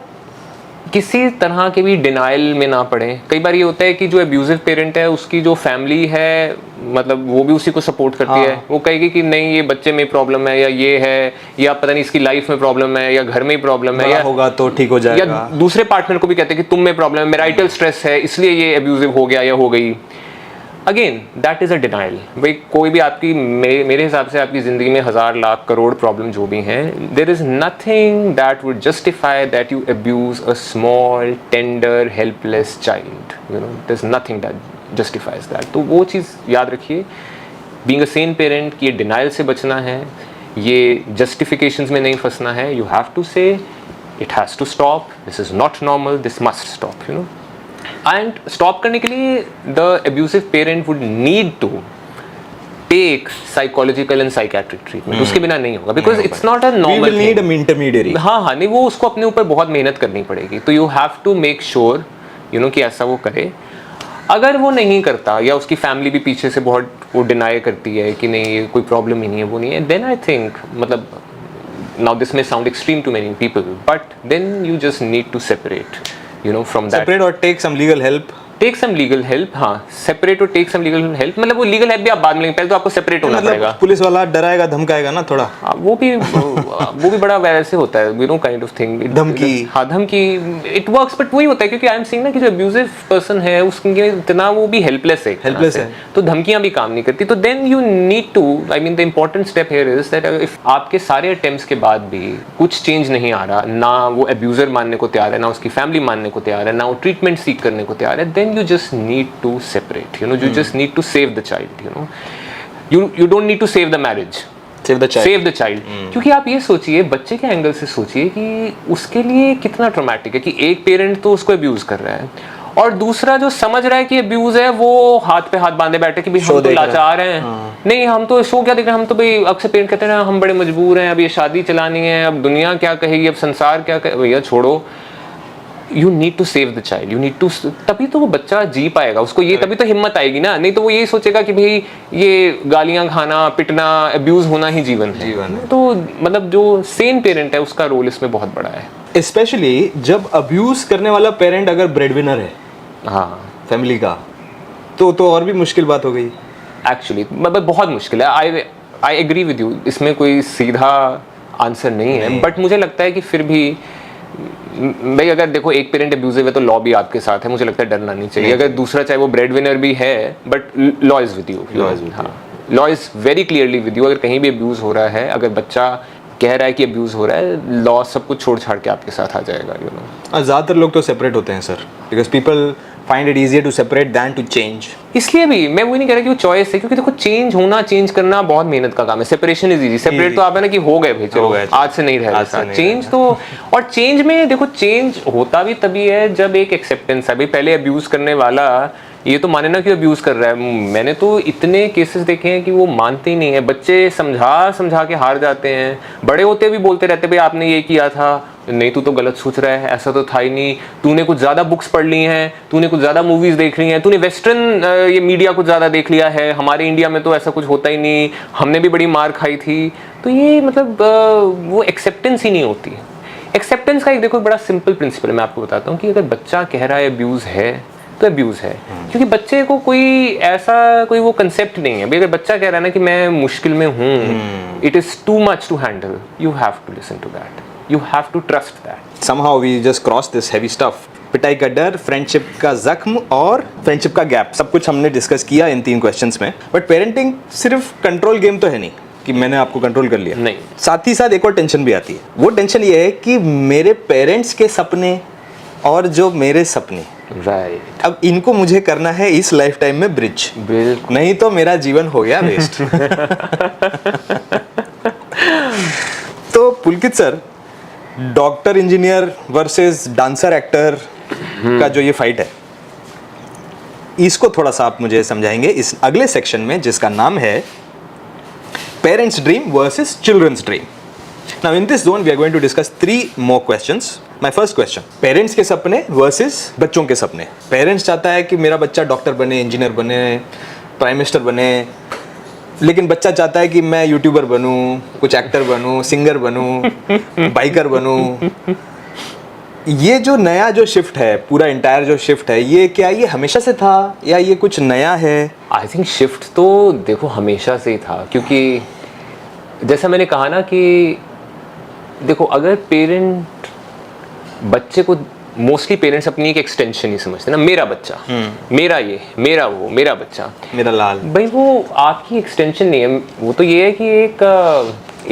किसी तरह के भी डिनाइल में ना पड़े। कई बार ये होता है कि जो एब्यूजिव पेरेंट है उसकी जो फैमिली है मतलब वो भी उसी को सपोर्ट करती है, वो कहेगी कि नहीं ये बच्चे में प्रॉब्लम है, या ये है, या पता नहीं इसकी लाइफ में प्रॉब्लम है, या घर में ही प्रॉब्लम है, या होगा तो ठीक हो जाएगा, या दूसरे पार्टनर को भी कहते हैं कि तुम में प्रॉब्लम है, मैरिटल स्ट्रेस है इसलिए ये एब्यूजिव हो गया या हो गई। Again that is a denial. भाई कोई भी आपकी मेरे हिसाब से आपकी ज़िंदगी में 1000 लाख करोड़ प्रॉब्लम जो भी हैं, there is nothing that would justify that you abuse a small tender helpless child, you know there is nothing that justifies that. तो वो चीज़ याद रखिए, बीइंग अ सेन पेरेंट, कि ये डिनाइल से बचना है, ये जस्टिफिकेशंस में नहीं फंसना है। You have to say it has to stop, this is not normal, this must stop, you know. And stop करने के लिए the abusive parent would need to take psychological and psychiatric treatment, उसके बिना नहीं होगा, because it's not a normal thing. Need intermediary. हाँ, नहीं वो उसको अपने ऊपर बहुत मेहनत करनी पड़ेगी। तो you have to make sure you know कि ऐसा वो करे। अगर वो नहीं करता या उसकी फैमिली भी पीछे से बहुत वो डिनाई करती है कि नहीं ये कोई प्रॉब्लम ही नहीं है, वो नहीं है, देन आई थिंक मतलब now this may sound extreme to many people, but then you just need to separate, you know, from that. Separate or take some legal help. Take some legal help, हाँ separate और take some legal help, मतलब वो legal help भी आप बाद में लेंगे, पहले तो आपको सेपरेट होना पड़ेगा। पुलिस वाला डराएगा धमकाएगा ना थोड़ा, वो भी बड़ा वैसे होता है, you know kind of thing, धमकी। हाँ धमकी, इट वर्क्स, बट वही होता है क्योंकि आई एम सीइंग ना कि जो एब्यूजिव पर्सन है उसके इतना वो भी हेल्पलेस है, तो धमकियां भी काम नहीं करती। तो then you need to, I mean the important step here is that if आपके सारे अटेम्प्ट्स के बाद भी कुछ चेंज नहीं आ रहा, ना वो एब्यूजर मानने को तैयार है, ना उसकी फैमिली मानने को तैयार है, ना वो ट्रीटमेंट सीख करने को तैयार है, then you just need to separate, you know, you just need to save the child, you know, you don't need to save the marriage, save the child क्योंकि आप ये सोचिए, बच्चे के एंगल से सोचिए कि उसके लिए कितना ट्रॉमेटिक है कि एक पेरेंट तो उसको अब्यूज कर रहा है और दूसरा जो समझ रहा है कि अब्यूज है वो हाथ पे हाथ बांधे बैठे कि भाई हम तो लाचार हैं, नहीं हम तो शो क्या देख रहे हैं, हम तो भाई अक्सर पेरेंट कहते हैं हम बड़े मजबूर हैं, अब ये शादी चलानी है, अब दुनिया क्या कहेगी, अब संसार क्या कहे, भैया छोड़ो, you need to save the child, you need to, तभी तो वो बच्चा जी पाएगा, उसको ये तभी तो हिम्मत आएगी ना, नहीं तो वो यही सोचेगा कि भाई ये गालियां खाना, पिटना, अब्यूज होना ही जीवन है। तो मतलब जो सेन पेरेंट है उसका रोल इसमें बहुत बड़ा है, स्पेशली जब अब्यूज करने वाला पेरेंट अगर ब्रेडविनर है हाँ फैमिली का, तो और भी मुश्किल बात हो गई एक्चुअली, मतलब बहुत मुश्किल है। आई एग्री विद यू, इसमें कोई सीधा आंसर नहीं है, बट मुझे लगता है कि फिर भी भाई अगर देखो एक पेरेंट अब्यूजिव है तो लॉ भी आपके साथ है, मुझे लगता है डरना नहीं चाहिए। अगर दूसरा चाहे वो ब्रेड विनर भी है, but law is with you, law is very clearly with you. अगर कहीं भी अब्यूज हो रहा है, अगर बच्चा कह रहा है कि अब्यूज हो रहा है, लॉ सब कुछ छोड़ छाड़ के आपके साथ आ जाएगा, यू नो। ज़्यादातर लोग तो सेपरेट होते हैं sir, because people find it easier to separate than to change. इसलिए भी मैं वही नहीं कह रहा कि वो चॉइस है, क्योंकि देखो चेंज होना, चेंज करना बहुत मेहनत का काम है। सेपरेशन इज इजी, सेपरेट तो आप है ना कि हो गए भाई चलो आज से नहीं रह रहा। चेंज तो, और चेंज में देखो चेंज होता भी तभी है जब एक एक्सेप्टेंस है। भाई पहले अब्यूज करने वाला ये तो माने ना कि अब्यूज कर रहा है, मैंने तो इतने केसेस देखे हैं कि वो मानते ही नहीं है, बच्चे समझा के हार जाते हैं, बड़े होते भी बोलते रहते भाई आपने ये किया था, नहीं तू तो गलत सोच रहा है, ऐसा तो था ही नहीं, तूने कुछ ज़्यादा बुक्स पढ़ ली हैं, तूने कुछ ज़्यादा मूवीज़ देख ली हैं, तूने वेस्टर्न ये मीडिया कुछ ज़्यादा देख लिया है, हमारे इंडिया में तो ऐसा कुछ होता ही नहीं, हमने भी बड़ी मार खाई थी। तो ये मतलब वो एक्सेप्टेंस ही नहीं होती। एक्सेप्टेंस का एक देखो बड़ा सिंपल प्रिंसिपल मैं आपको बताता हूँ कि अगर बच्चा कह रहा है अब्यूज़ है तो अब्यूज़ है, क्योंकि बच्चे को कोई ऐसा कोई वो कंसेप्ट नहीं है। भाई अगर बच्चा कह रहा है ना कि मैं मुश्किल में हूँ, it is too much to handle, you have to listen to that, you have to trust that. Somehow we just cross this heavy stuff. पिटाई का डर, फ्रेंडशिप का जख्म और फ्रेंडशिप का गैप, सब कुछ हमने डिस्कस किया इन 3 क्वेश्चंस में। बट पेरेंटिंग सिर्फ कंट्रोल गेम तो है नहीं कि मैंने आपको कंट्रोल कर लिया, नहीं। साथ ही साथ एक और टेंशन भी आती है। वो टेंशन ये है कि मेरे पेरेंट्स के सपने और जो मेरे सपने, राइट, अब इनको मुझे करना है इस लाइफ टाइम में ब्रिज, बिल्कुल, नहीं तो मेरा जीवन हो गया वेस्ट। तो Pulkit sir, doctor engineer versus dancer actor का जो ये फाइट है, इसको थोड़ा सा आप मुझे समझाएंगे इस अगले सेक्शन में, जिसका नाम है parents dream versus children's dream. Now in this zone we are going to discuss 3 more questions my first question, parents के सपने वर्सेस बच्चों के सपने। पेरेंट्स चाहता है कि मेरा बच्चा डॉक्टर बने, इंजीनियर बने, प्राइम मिनिस्टर बने, लेकिन बच्चा चाहता है कि मैं यूट्यूबर बनूं, कुछ एक्टर बनूं, सिंगर बनूं, बाइकर बनूं। ये जो नया जो शिफ्ट है, पूरा इंटायर जो शिफ्ट है, ये क्या ये हमेशा से था या ये कुछ नया है? आई थिंक शिफ्ट तो देखो हमेशा से ही था, क्योंकि जैसा मैंने कहा ना कि देखो अगर पेरेंट बच्चे को, मोस्टली पेरेंट्स अपनी एक एक्सटेंशन ही समझते हैं ना, मेरा बच्चा, मेरा ये, मेरा वो, मेरा बच्चा, मेरा लाल। भाई वो आपकी एक्सटेंशन नहीं है, वो तो ये है कि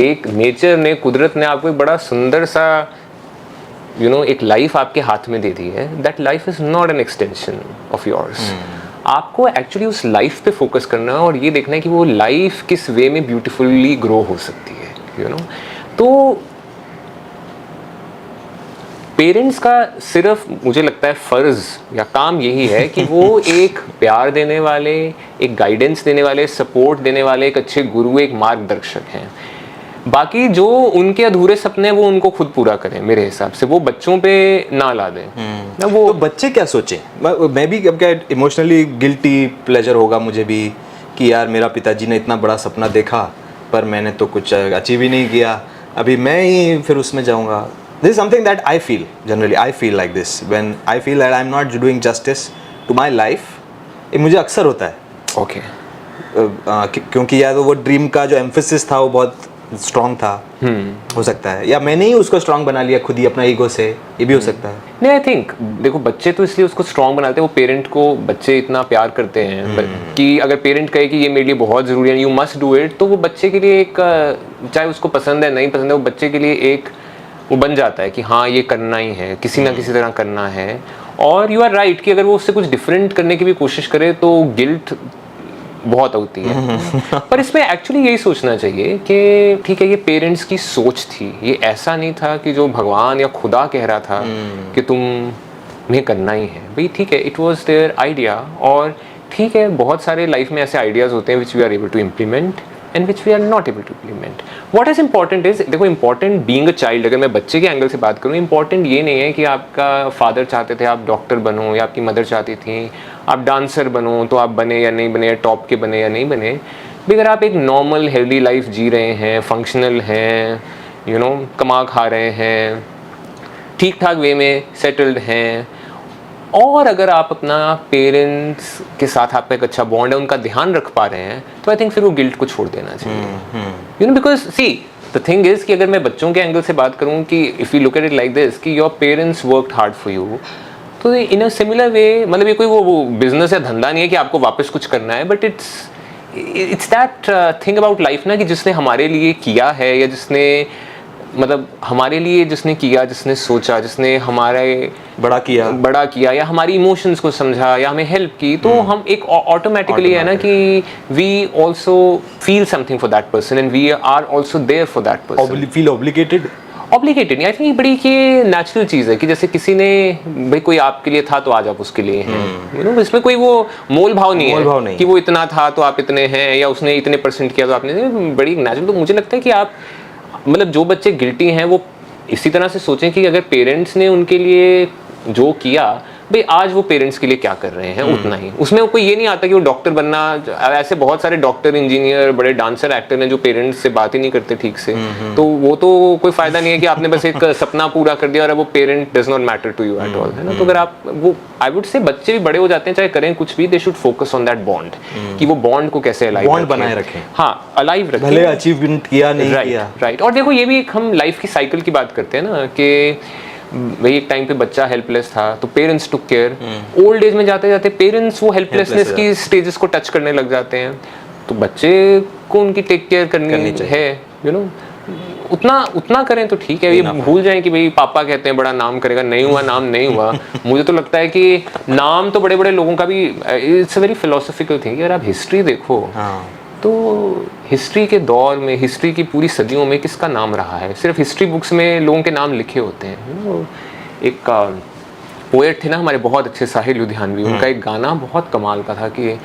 एक नेचर ने, कुदरत ने आपको एक बड़ा सुंदर सा एक लाइफ आपके हाथ में दे दी है। That life is not an extension of yours. आपको एक्चुअली उस लाइफ पे फोकस करना है और ये देखना है कि वो लाइफ किस वे में ब्यूटीफुली ग्रो हो सकती है, तो पेरेंट्स का सिर्फ मुझे लगता है फ़र्ज़ या काम यही है कि वो एक प्यार देने वाले, एक गाइडेंस देने वाले, सपोर्ट देने वाले, एक अच्छे गुरु, एक मार्गदर्शक हैं। बाकी जो उनके अधूरे सपने हैं वो उनको खुद पूरा करें, मेरे हिसाब से वो बच्चों पे ना ला दें ना। वो तो बच्चे क्या सोचें? मैं भी अब क्या इमोशनली गिल्टी प्लेजर होगा मुझे भी कि यार मेरा पिताजी ने इतना बड़ा सपना देखा पर मैंने तो कुछ अचीव ही नहीं किया, अभी मैं ही फिर उसमें जाऊंगा। This is something that I feel, generally I feel like this when I feel that I'm not doing justice to my life। ये मुझे अक्सर होता है। ओके क्योंकि या तो वो ड्रीम का जो एम्फेसिस था वो बहुत स्ट्रॉन्ग था, हो सकता है, या मैंने ही उसको स्ट्रॉन्ग बना लिया खुद ही अपना ईगो से, ये भी हो सकता है। नहीं, आई थिंक देखो बच्चे तो इसलिए उसको स्ट्रॉन्ग बनाते हैं, वो पेरेंट को बच्चे इतना प्यार करते हैं कि अगर पेरेंट कहे कि ये मेरे लिए बहुत ज़रूरी है, यू मस्ट डू इट, तो वो बच्चे के लिए एक, चाहे उसको पसंद है नहीं पसंद है, वो बच्चे के लिए एक वो बन जाता है कि हाँ ये करना ही है, किसी ना किसी तरह करना है। और यू आर राइट कि अगर वो उससे कुछ डिफरेंट करने की भी कोशिश करे तो गिल्ट बहुत होती है। पर इसमें एक्चुअली यही सोचना चाहिए कि ठीक है, ये पेरेंट्स की सोच थी, ये ऐसा नहीं था कि जो भगवान या खुदा कह रहा था कि तुम्हें करना ही है। भाई ठीक है, इट वॉज देयर आइडिया, और ठीक है बहुत सारे लाइफ में ऐसे आइडियाज़ होते हैं which we are able to implement and which we are not able to implement. What is important is, देखो important being a child, अगर मैं बच्चे के एंगल से बात करूँ, important ये नहीं है कि आपका फादर चाहते थे आप डॉक्टर बनो, या आपकी मदर चाहती थी आप डांसर बनो, तो आप बने या नहीं बने, या टॉप के बने या नहीं बने। भी अगर आप एक नॉर्मल हेल्दी लाइफ जी रहे हैं, फंक्शनल हैं, कमा खा रहे हैं, ठीक ठाक वे में सेटल्ड हैं, और अगर आप अपना पेरेंट्स के साथ आपका एक अच्छा बॉन्ड है, उनका ध्यान रख पा रहे हैं, तो आई थिंक फिर वो गिल्ट को छोड़ देना चाहिए। Because see the thing is कि अगर मैं बच्चों के एंगल से बात करूं कि if you look at it like this कि your parents worked hard for you, तो इन अ सिमिलर वे, मतलब ये कोई वो बिजनेस या धंधा नहीं है कि आपको वापस कुछ करना है, but it's that thing about life ना, कि जिसने हमारे लिए किया है, या जिसने मतलब हमारे लिए जिसने किया, जिसने सोचा, जिसने हमारे बड़ा किया या हमारी इमोशंस को समझा या हमें हेल्प की, तो हम एक ऑटोमेटिकली है ना कि we also feel something for that person and we are also there for that person. Feel obligated नहीं, आई थिंक बड़ी कि नेचुरल चीज़ है कि जैसे किसी ने, भाई कोई आपके लिए था तो आज आप उसके लिए हैं, इसमें कोई वो मोल भाव नहीं है कि वो इतना था तो आप इतने हैं, या उसने इतने % किया तो आपने, बड़ी नेचुरल। तो मुझे लगता है कि आप मतलब जो बच्चे गिल्टी हैं वो इसी तरह से सोचें कि अगर पेरेंट्स ने उनके लिए जो किया, भाई आज वो पेरेंट्स के लिए क्या कर रहे हैं, उतना ही। उसमें कोई ये नहीं आता कि वो डॉक्टर बनना, ऐसे बहुत सारे डॉक्टर, इंजीनियर, बड़े डांसर, एक्टर हैं जो पेरेंट्स से बात ही नहीं करते ठीक से, तो वो तो कोई फायदा नहीं है कि आपने बस एक सपना पूरा कर दिया और अब वो parent does not matter to you at all, है ना। तो अगर आप वो, आई वुड से बच्चे भी बड़े हो जाते हैं चाहे करें कुछ भी, they should focus on that bond, कि वो बॉन्ड को कैसे अलाइव बॉन्ड बनाए रखें, हाँ अलाइव रखें, भले अचीवमेंट किया नहीं किया, राइट। और देखो ये भी एक हम लाइफ की साइकिल की बात करते हैं ना कि भाई एक टाइम पे बच्चा हेल्पलेस था तो parents took care, old age में जाते जाते पेरेंट्स वो हेल्पलेसनेस की स्टेजेस को टच करने लग जाते हैं, तो बच्चे को उनकी टेक केयर करनी है, उतना करें तो ठीक है। ये भूल जाएं कि भाई पापा कहते हैं बड़ा नाम करेगा, नहीं हुआ नाम नहीं हुआ। मुझे तो लगता है कि नाम तो बड़े बड़े लोगों का भी, it's a very philosophical thing. अगर आप हिस्ट्री देखो तो हिस्ट्री के दौर में, हिस्ट्री की पूरी सदियों में किसका नाम रहा है? सिर्फ हिस्ट्री बुक्स में लोगों के नाम लिखे होते हैं। एक पोएट थे ना हमारे बहुत अच्छे, साहिल लुधियानवी, उनका एक गाना बहुत कमाल का था कि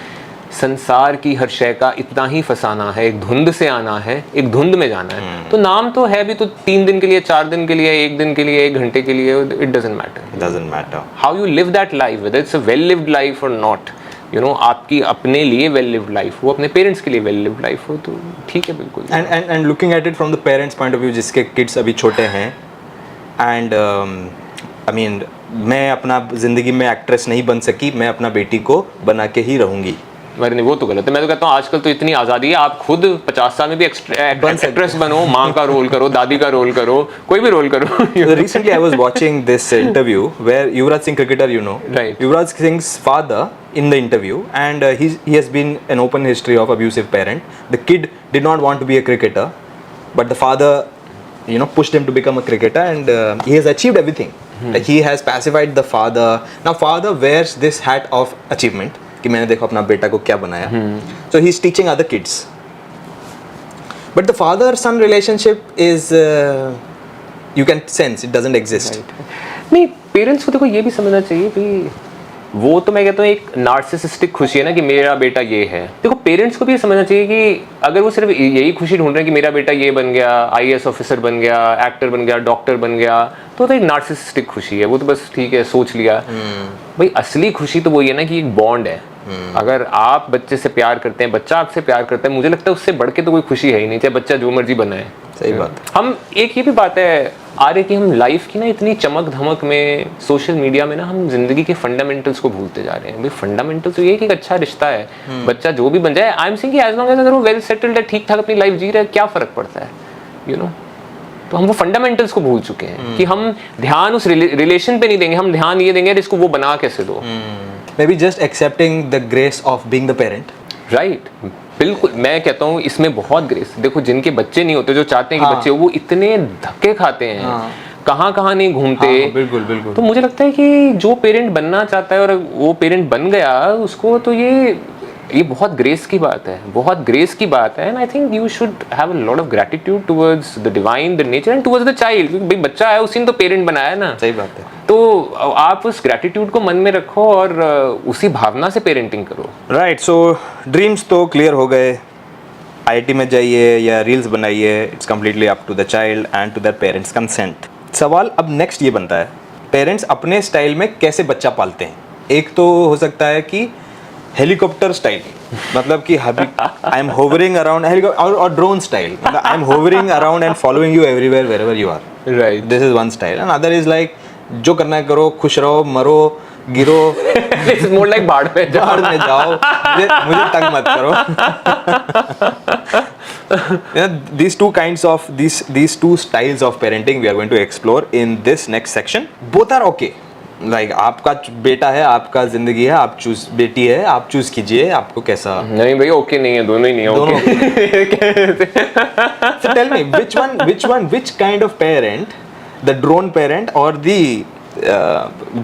संसार की हर शय का इतना ही फसाना है, एक धुंध से आना है, एक धुंध में जाना है। तो नाम तो है भी तो 3 दिन के लिए, 4 दिन के लिए, 1 दिन के लिए, 1 घंटे के लिए, it doesn't matter. Doesn't matter. How you live that life, whether it's a well lived life और नॉट, यू नो, आपकी अपने लिए वेल लिव्ड लाइफ हो, अपने पेरेंट्स के लिए वेल लिव्ड लाइफ हो, तो ठीक है बिल्कुल। And looking at it from the parents point of view, जिसके किड्स अभी छोटे हैं, एंड आई मीन मैं अपना ज़िंदगी में एक्ट्रेस नहीं बन सकी, मैं अपना बेटी को बना के ही रहूँगी। अरे नहीं, वो तो गलत है। मैं तो कहता हूँ आजकल तो इतनी आज़ादी है, आप खुद 50 साल में भी एक्ट्रेस बनो, माँ का रोल करो, दादी का रोल करो, कोई भी रोल करो। So recently I was watching this interview where Yuvraj Singh, cricketer, you know, Right. Yuvraj Singh's father in the interview, and he has been an open history of abusive parent. The kid did not want to be a cricketer, but the father, you know, pushed him to become a cricketer, and he has achieved everything. Like he has pacified the father. Now father wears this hat of achievement कि मैंने देखो अपना बेटा को क्या बनाया. So he's teaching other kids. But the father-son relationship is, you can sense it doesn't exist. नहीं, parents को देखो ये भी समझना चाहिए भाई, वो तो मैं कहता हूँ एक नार्सिसिस्टिक खुशी है ना कि मेरा बेटा ये है। देखो पेरेंट्स को भी ये समझना चाहिए कि अगर वो सिर्फ यही खुशी ढूंढ रहे हैं कि मेरा बेटा ये बन गया, आईएएस ऑफिसर बन गया, एक्टर बन गया, डॉक्टर बन गया, तो एक नार्सिसिस्टिक खुशी है, वो तो बस ठीक है सोच लिया। भाई असली खुशी तो वही है ना कि एक बॉन्ड है। अगर आप बच्चे से प्यार करते हैं, बच्चा आपसे प्यार करता है, मुझे लगता है उससे बढ़ के तो कोई खुशी है ही नहीं, चाहे बच्चा जो मर्जी बनाए। सही बात। हम एक ये भी बात है आ रही कि हम लाइफ की ना इतनी चमक धमक में, सोशल मीडिया में ना हम जिंदगी के फंडामेंटल्स को भूलते जा रहे हैं। भाई फंडामेंटल तो ये कि एक अच्छा रिश्ता है, बच्चा जो भी बन जाए, आई एम सेइंग कि एज लॉन्ग एज अगर वो वेल सेटल्ड है, ठीक ठाक अपनी लाइफ जी रहा है, क्या फर्क पड़ता है, यू नो। तो हम वो फंडामेंटल्स को भूल चुके हैं कि हम ध्यान उस रिलेशन पे नहीं देंगे, हम ध्यान ये देंगे इसको वो बना कैसे दो। Maybe just accepting the grace of being the parent. Right, बिल्कुल। मैं कहता हूँ इसमें बहुत ग्रेस। देखो जिनके बच्चे नहीं होते, जो चाहते हैं कि बच्चे हो, वो इतने धक्के खाते हैं, कहाँ कहाँ नहीं घूमते। बिल्कुल बिल्कुल। तो मुझे लगता है कि जो पेरेंट बनना चाहता है और वो पेरेंट बन गया, उसको तो ये बहुत ग्रेस की बात है, बहुत ग्रेस की बात है। And I think you should have a lot of gratitude towards the divine, the nature and towards the child. क्योंकि भाई बच्चा है, उसी ने तो पेरेंट बनाया ना। सही बात है। तो आप उस ग्रैटिट्यूड को मन में रखो और उसी भावना से पेरेंटिंग करो। राइट, सो ड्रीम्स तो क्लियर हो गए, आईआईटी में जाइए या रील्स बनाइए, it's completely up to the child and to their parents consent. सवाल अब नेक्स्ट ये बनता है, पेरेंट्स अपने स्टाइल में कैसे बच्चा पालते हैं। एक तो हो सकता है कि हेलीकॉप्टर स्टाइल, मतलब कि I am hovering around helicopter, और ड्रोन स्टाइल, मतलब I am hovering around and following you everywhere wherever you are. Right, this is one style. And other is like जो करना है करो, खुश रहो, मरो, गिरो, इट्स मोर लाइक बाढ़ में जाओ, मुझे तंग मत करो। These two kinds of these two styles of parenting we are going to explore in this next section. Both are okay. Like आपका बेटा है, आपका जिंदगी है, आप चूज, बेटी है, आप चूज कीजिए आपको कैसा। नहीं भाई ओके नहीं है, दोनों ही नहीं है। दोनों So tell me which kind of parent, the drone parent or the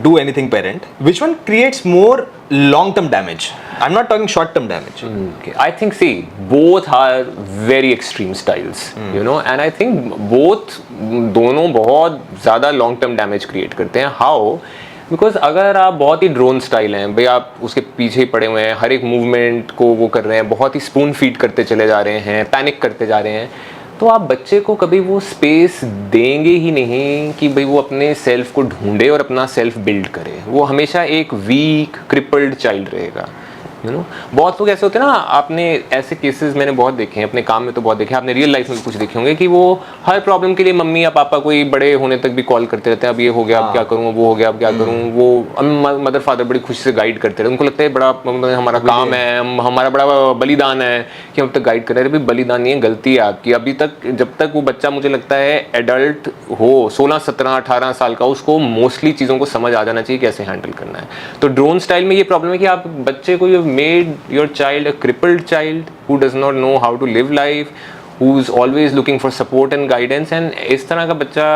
do anything parent, which one creates more long-term damage? I'm not talking short-term damage. Okay. I think see both are very extreme styles, you know, and I think दोनों बहुत ज़्यादा long term damage create करते हैं। How? Because अगर आप बहुत ही drone style हैं, भाई आप उसके पीछे ही पड़े हुए हैं, हर एक मूवमेंट को वो कर रहे हैं, बहुत ही स्पून फीड करते चले जा रहे हैं, पैनिक करते जा रहे हैं, तो आप बच्चे को कभी वो स्पेस देंगे ही नहीं कि भाई वो अपने सेल्फ को ढूंढे और अपना सेल्फ बिल्ड करे। वो हमेशा एक वीक क्रिपल्ड चाइल्ड रहेगा, यू नो। बहुत लोग ऐसे होते हैं ना, आपने ऐसे केसेस मैंने बहुत देखे हैं अपने काम में, तो बहुत देखे, आपने रियल लाइफ में भी कुछ देखे होंगे कि वो हर प्रॉब्लम के लिए मम्मी या पापा कोई बड़े होने तक भी कॉल करते रहते हैं, अब ये हो गया अब क्या करूँ, वो हो गया अब क्या करूँ। वो मदर फादर बड़ी खुशी से गाइड करते रहते, उनको लगता है बड़ा हमारा काम है, हमारा बड़ा बलिदान है कि हम तक गाइड कर रहे हैं। भाई बलिदान नहीं है, गलती है आपकी। अभी तक जब तक वो बच्चा, मुझे लगता है एडल्ट हो, 16, 17, 18 साल का, उसको मोस्टली चीज़ों को समझ आ जाना चाहिए कैसे हैंडल करना है। तो ड्रोन स्टाइल में ये प्रॉब्लम है कि आप बच्चे को made your child a crippled child who does not know how to live life, who's always looking for support and guidance, and इस तरह का बच्चा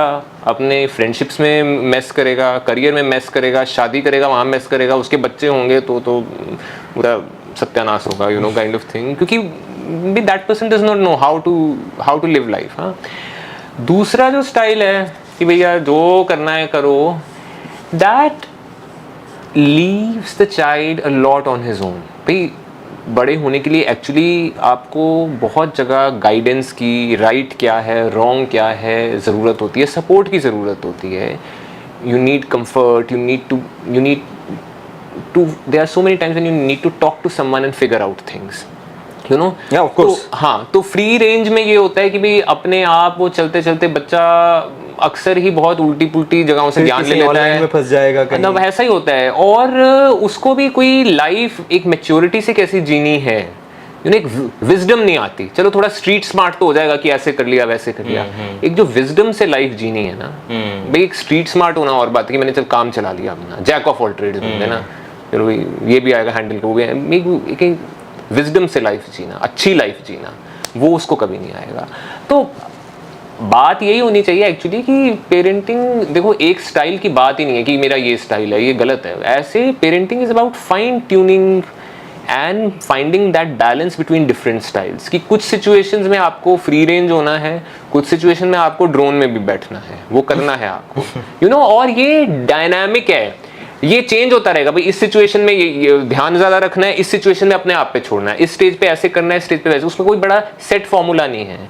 अपने फ्रेंडशिप्स में मेस करेगा, करियर में मेस करेगा, शादी करेगा वहाँ मेस करेगा, उसके बच्चे होंगे तो पूरा सत्यानाश होगा, you know, kind of thing, क्योंकि that person does not know how to live life। हाँ, दूसरा जो स्टाइल है कि भैया जो करना है करो, that leaves the child a lot on his own। भाई बड़े होने के लिए एक्चुअली आपको बहुत जगह गाइडेंस की, राइट क्या है, रॉन्ग क्या है, ज़रूरत होती है, सपोर्ट की ज़रूरत होती है. You need comfort, you need to there are so many times when you need to talk to someone and figure out things, you know. Yeah, of course. तो हाँ, तो फ्री रेंज में ये होता है कि भाई अपने आप वो चलते चलते बच्चा अक्सर ही बहुत उल्टी पुल्टी जगहों से ज्ञान ले लेता है, में फंस जाएगा कहीं. मतलब ऐसा ही होता है. और उसको भी कोई लाइफ एक मैच्योरिटी से कैसी जीनी है, यू नो, एक विजडम नहीं आती. चलो थोड़ा स्ट्रीट स्मार्ट तो हो जाएगा कि ऐसे कर लिया वैसे कर लिया, एक जो विजडम से लाइफ जीनी है ना भाई. एक स्ट्रीट स्मार्ट होना और बात है कि मैंने चल काम चला लिया अपना, जैक ऑफ ऑल ट्रेड्स है ना, फिर भाई ये भी आएगा हैंडल, वो भी आएगा. एक विजडम से लाइफ जीना, अच्छी लाइफ जीना, वो उसको कभी नहीं आएगा. तो बात यही होनी चाहिए एक्चुअली कि पेरेंटिंग, देखो एक स्टाइल की बात ही नहीं है कि मेरा ये स्टाइल है, ये गलत है. ऐसे parenting is about fine tuning and finding that balance between different styles. कि कुछ सिचुएशंस में आपको फ्री रेंज होना है, कुछ सिचुएशन में आपको ड्रोन में भी बैठना है, वो करना है आपको, यू नो. और ये डायनामिक है, ये चेंज होता रहेगा भाई. इस सिचुएशन में ये ध्यान ज़्यादा रखना है, इस सिचुएशन में अपने आप पे छोड़ना है, इस स्टेज पे ऐसे करना है, इस स्टेज पे वैसे. उसमें कोई बड़ा सेट फॉर्मूला नहीं है.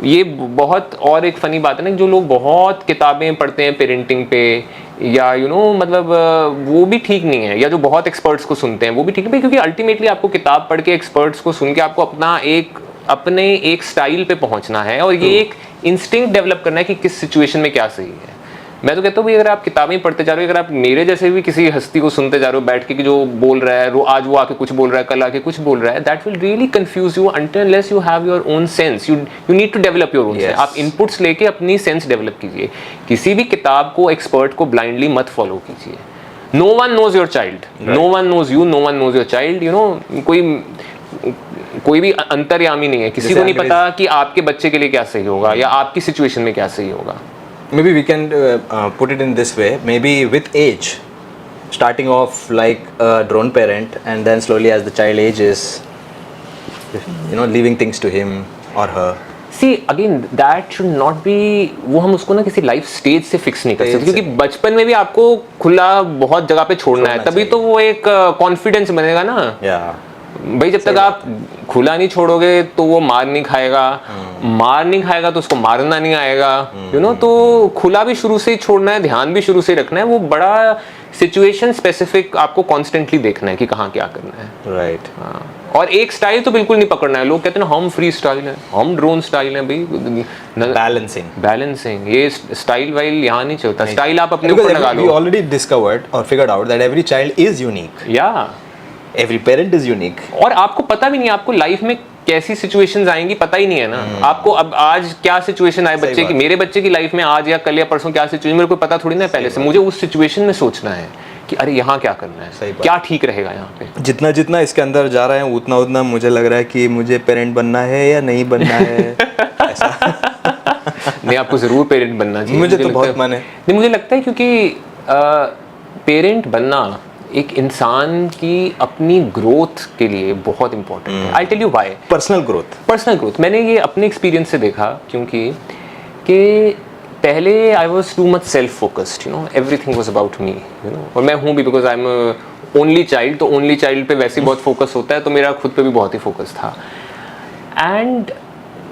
ये बहुत, और एक फनी बात है ना, जो लोग बहुत किताबें पढ़ते हैं पेरेंटिंग पे, या यू नो मतलब वो भी ठीक नहीं है, या जो बहुत एक्सपर्ट्स को सुनते हैं वो भी ठीक नहीं, क्योंकि अल्टीमेटली आपको किताब पढ़ के, एक्सपर्ट्स को सुन के आपको अपने एक स्टाइल पे पहुंचना है, और ये एक इंस्टिंक्ट डेवलप करना है कि किस सिचुएशन में क्या सही है. मैं तो कहता हूँ अगर आप किताबें पढ़ते जा रहे हो, अगर आप मेरे जैसे भी किसी हस्ती को सुनते जा रहे हो बैठ के कि जो बोल रहा है, आज वो आके कुछ बोल रहा है, कल आके कुछ बोल रहा है, that will really confuse you until unless you have your own sense. You need to develop your own sense. आप इनपुट्स लेके अपनी सेंस डेवलप कीजिए. किसी भी किताब को, एक्सपर्ट को ब्लाइंडली मत फॉलो कीजिए. No one knows your child, no one knows you, no one knows your child. You know, कोई भी अंतर्यामी नहीं है, किसी को नहीं पता कि आपके बच्चे के लिए क्या सही होगा या आपकी सिचुएशन में क्या सही होगा. Maybe we can put it in this way. Maybe with age, starting off like a drone parent, and then slowly as the child ages, you know, leaving things to him or her. See, again, that should not be, वो हम उसको ना किसी life stage से fix नहीं कर सकते, क्योंकि बचपन में भी आपको खुला बहुत जगह पे छोड़ना है, तभी तो वो एक कॉन्फिडेंस बनेगा ना. भाई जब तक आप खुला नहीं छोड़ोगे तो वो मार नहीं खाएगा तो उसको मारना नहीं आएगा, यू नो. तो खुला भी शुरू से ही छोड़ना है, ध्यान भी शुरू से ही रखना है, वो बड़ा सिचुएशन स्पेसिफिक आपको कॉन्स्टेंटली देखना है कि कहाँ क्या करना है. राइट. हाँ, और एक स्टाइल तो बिल्कुल नहीं पकड़ना है. लोग कहते हैं ना हम फ्री स्टाइल है, हम ड्रोन स्टाइल है. भाई बैलेंसिंग, ये स्टाइल वाइल यहाँ नहीं चलता. स्टाइल आप अपने ऊपर लगा लो. We already discovered or figured out that every child is unique. Every parent is unique. और आपको पता भी नहीं, आपको लाइफ में कैसी सिचुएशंस आएंगी पता ही नहीं है ना. आपको अब आज क्या सिचुएशन आए बच्चे की, मेरे बच्चे की लाइफ में आज या कल या परसों क्या सिचुएशन, मेरे को पता थोड़ी ना पहले से. मुझे उस सिचुएशन में सोचना है कि अरे यहाँ क्या करना है, क्या ठीक रहेगा यहाँ पे. जितना जितना इसके अंदर जा रहा है उतना उतना मुझे लग रहा है कि मुझे पेरेंट बनना है या नहीं बनना है. ऐसा नहीं, आपको जरूर पेरेंट बनना चाहिए. मुझे तो बहुत मन है. नहीं, मुझे लगता है क्योंकि पेरेंट बनना एक इंसान की अपनी ग्रोथ के लिए बहुत इंपॉर्टेंट है. I tell you why. Personal growth मैंने ये अपने एक्सपीरियंस से देखा, क्योंकि कि पहले I was too much self focused, you know, everything was about me, you know. और मैं हूँ भी, because I am only child, तो ओनली चाइल्ड पे वैसे ही बहुत फोकस होता है, तो मेरा खुद पे भी बहुत ही फोकस था. एंड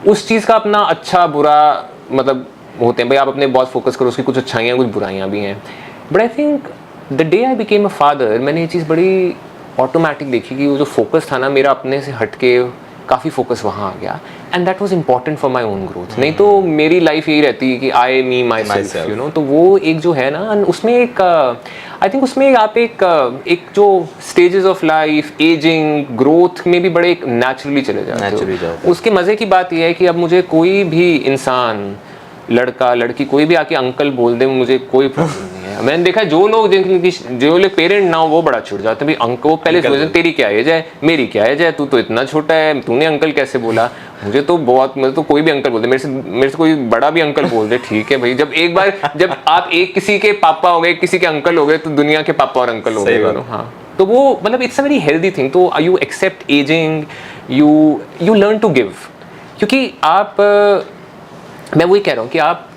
उस चीज़ का अपना अच्छा बुरा मतलब होते हैं भाई, आप अपने बहुत फोकस करो, उसकी कुछ अच्छाइयाँ कुछ बुराइयाँ भी हैं. But I think the day I became a father, मैंने ये चीज़ बड़ी ऑटोमेटिक देखी कि वो जो फोकस था ना मेरा अपने से हट के काफ़ी फोकस वहाँ आ गया. And that was important for my own growth. नहीं तो मेरी लाइफ यही रहती कि आई मी माई सेल्फ, यू नो. तो वो एक जो है ना, उसमें एक आई थिंक उसमें आप एक जो stages of life, ageing, growth में भी बड़े एक नेचुरली चले जाते हो. उसके मज़े की बात यह है कि अब मुझे कोई भी इंसान, लड़का लड़की कोई भी आके अंकल बोल दे, मुझे कोई प्रॉब्लम नहीं है. मैंने देखा जो लोग पेरेंट ना हो वो बड़ा छुट जाते हैं. भाई अंकल, वो पहले सोचते तेरी क्या एज है, मेरी क्या एज है, तू तो इतना छोटा है, तूने अंकल कैसे बोला. मुझे तो कोई भी अंकल बोल दे, मेरे से कोई बड़ा भी अंकल बोल दे, ठीक है भाई. जब आप एक किसी के पापा हो गए, किसी के अंकल हो गए, तो दुनिया के पापा और अंकल हो गए. हाँ, तो वो मतलब it's a very healthy thing. तो you accept ageing, you learn to give. क्योंकि आप मैं वही कह रहा हूँ कि आप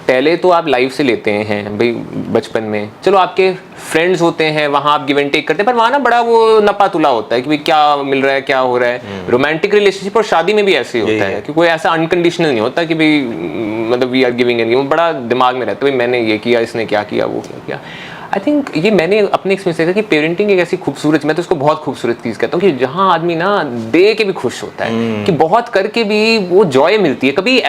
पहले तो आप लाइफ से लेते हैं भाई, बचपन में चलो आपके फ्रेंड्स होते हैं, वहाँ आप गिव एंड टेक करते हैं, पर वहाँ ना बड़ा वो नपा तुला होता है कि भाई क्या मिल रहा है, क्या हो रहा है। रोमांटिक रिलेशनशिप और शादी में भी ऐसे ही होता है कि कोई ऐसा अनकंडीशनल नहीं होता कि भाई मतलब we are giving and giving, बड़ा दिमाग में रहता है भाई मैंने ये किया, इसने क्या किया, वो क्या किया। आई थिंक ये मैंने अपने एक्सपीरियंस देखा कि पेरेंटिंग एक ऐसी खूबसूरत, मैं तो उसको बहुत खूबसूरत चीज़ कहता हूँ कि जहाँ आदमी ना दे के भी खुश होता है, कि बहुत करके भी वो जॉय मिलती है। कभी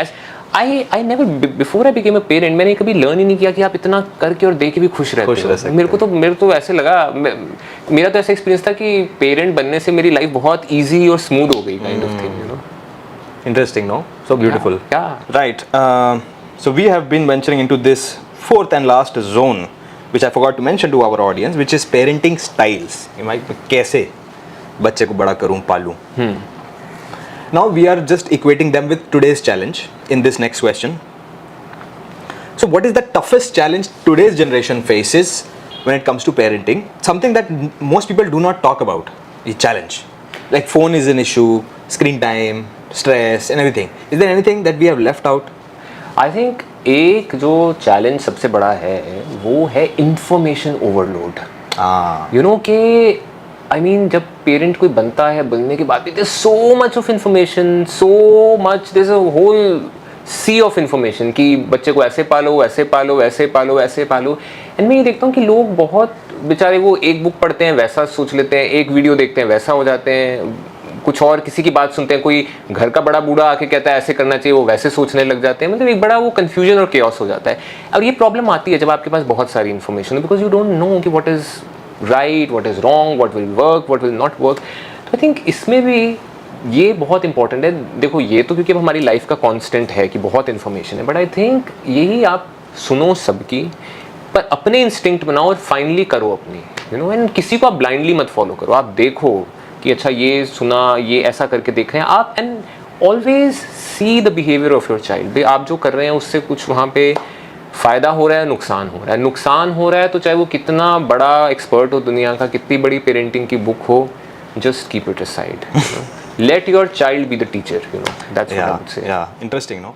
I never before I became a parent मैंने कभी लर्न ही नहीं किया कि आप इतना करके और दे के भी खुश रहते हो। मेरे तो ऐसे लगा, मेरा तो ऐसा एक्सपीरियंस था कि पेरेंट बनने से मेरी लाइफ बहुत ईजी और स्मूथ हो गई, kind of thing, you know. Interesting, no? So beautiful. Yeah. Right. So we have been venturing into this fourth and last zone, which I forgot to mention to our audience, which is parenting styles. कैसे बच्चे को बड़ा करूं, पालूं. Now we are just equating them with today's challenge in this next question. So what is the toughest challenge today's generation faces when it comes to parenting? Something that most people do not talk about. The challenge. Like phone is an issue, screen time, stress and everything. Is there anything that we have left out? I think एक जो challenge सबसे बड़ा है वो है information overload. You know कि I mean जब parent कोई बनता है, बनने के बाद भी there so much of information, so much, there is a whole sea of information कि बच्चे को ऐसे पालो, ऐसे पालो, ऐसे पालो, ऐसे पालो। एंड मैं ये देखता हूँ कि लोग बहुत बेचारे वो एक बुक पढ़ते हैं वैसा सोच लेते हैं, एक वीडियो देखते हैं वैसा हो जाते हैं, कुछ और किसी की बात सुनते हैं, कोई घर का बड़ा बूढ़ा आके कहता है ऐसे करना चाहिए, वो वैसे सोचने लग जाते हैं। मतलब एक बड़ा वो कंफ्यूजन और केओस हो जाता है। और ये प्रॉब्लम आती है जब आपके पास बहुत सारी इन्फॉर्मेशन है, बिकॉज यू डोंट नो कि what is right, what is wrong, what will work, what will not work. तो आई थिंक इसमें भी ये बहुत इंपॉर्टेंट है। देखो ये तो क्योंकि अब हमारी लाइफ का कॉन्स्टेंट है कि बहुत इन्फॉर्मेशन है, बट आई थिंक यही आप सुनो सबकी, पर अपने इंस्टिंक्ट बनाओ और फाइनली करो अपनी, यू नो। एंड किसी को आप ब्लाइंडली मत फॉलो करो। आप देखो कि अच्छा ये सुना, ये ऐसा करके देख रहे हैं आप, and always see the behaviour of your child. भाई आप जो कर रहे हैं उससे कुछ वहाँ पे फ़ायदा हो रहा है, नुकसान हो रहा है। नुकसान हो रहा है तो चाहे वो कितना बड़ा एक्सपर्ट हो दुनिया का, कितनी बड़ी पेरेंटिंग की बुक हो, just keep it aside, you know. Let your child be the teacher, you know. That's what I would say. Yeah, interesting, no?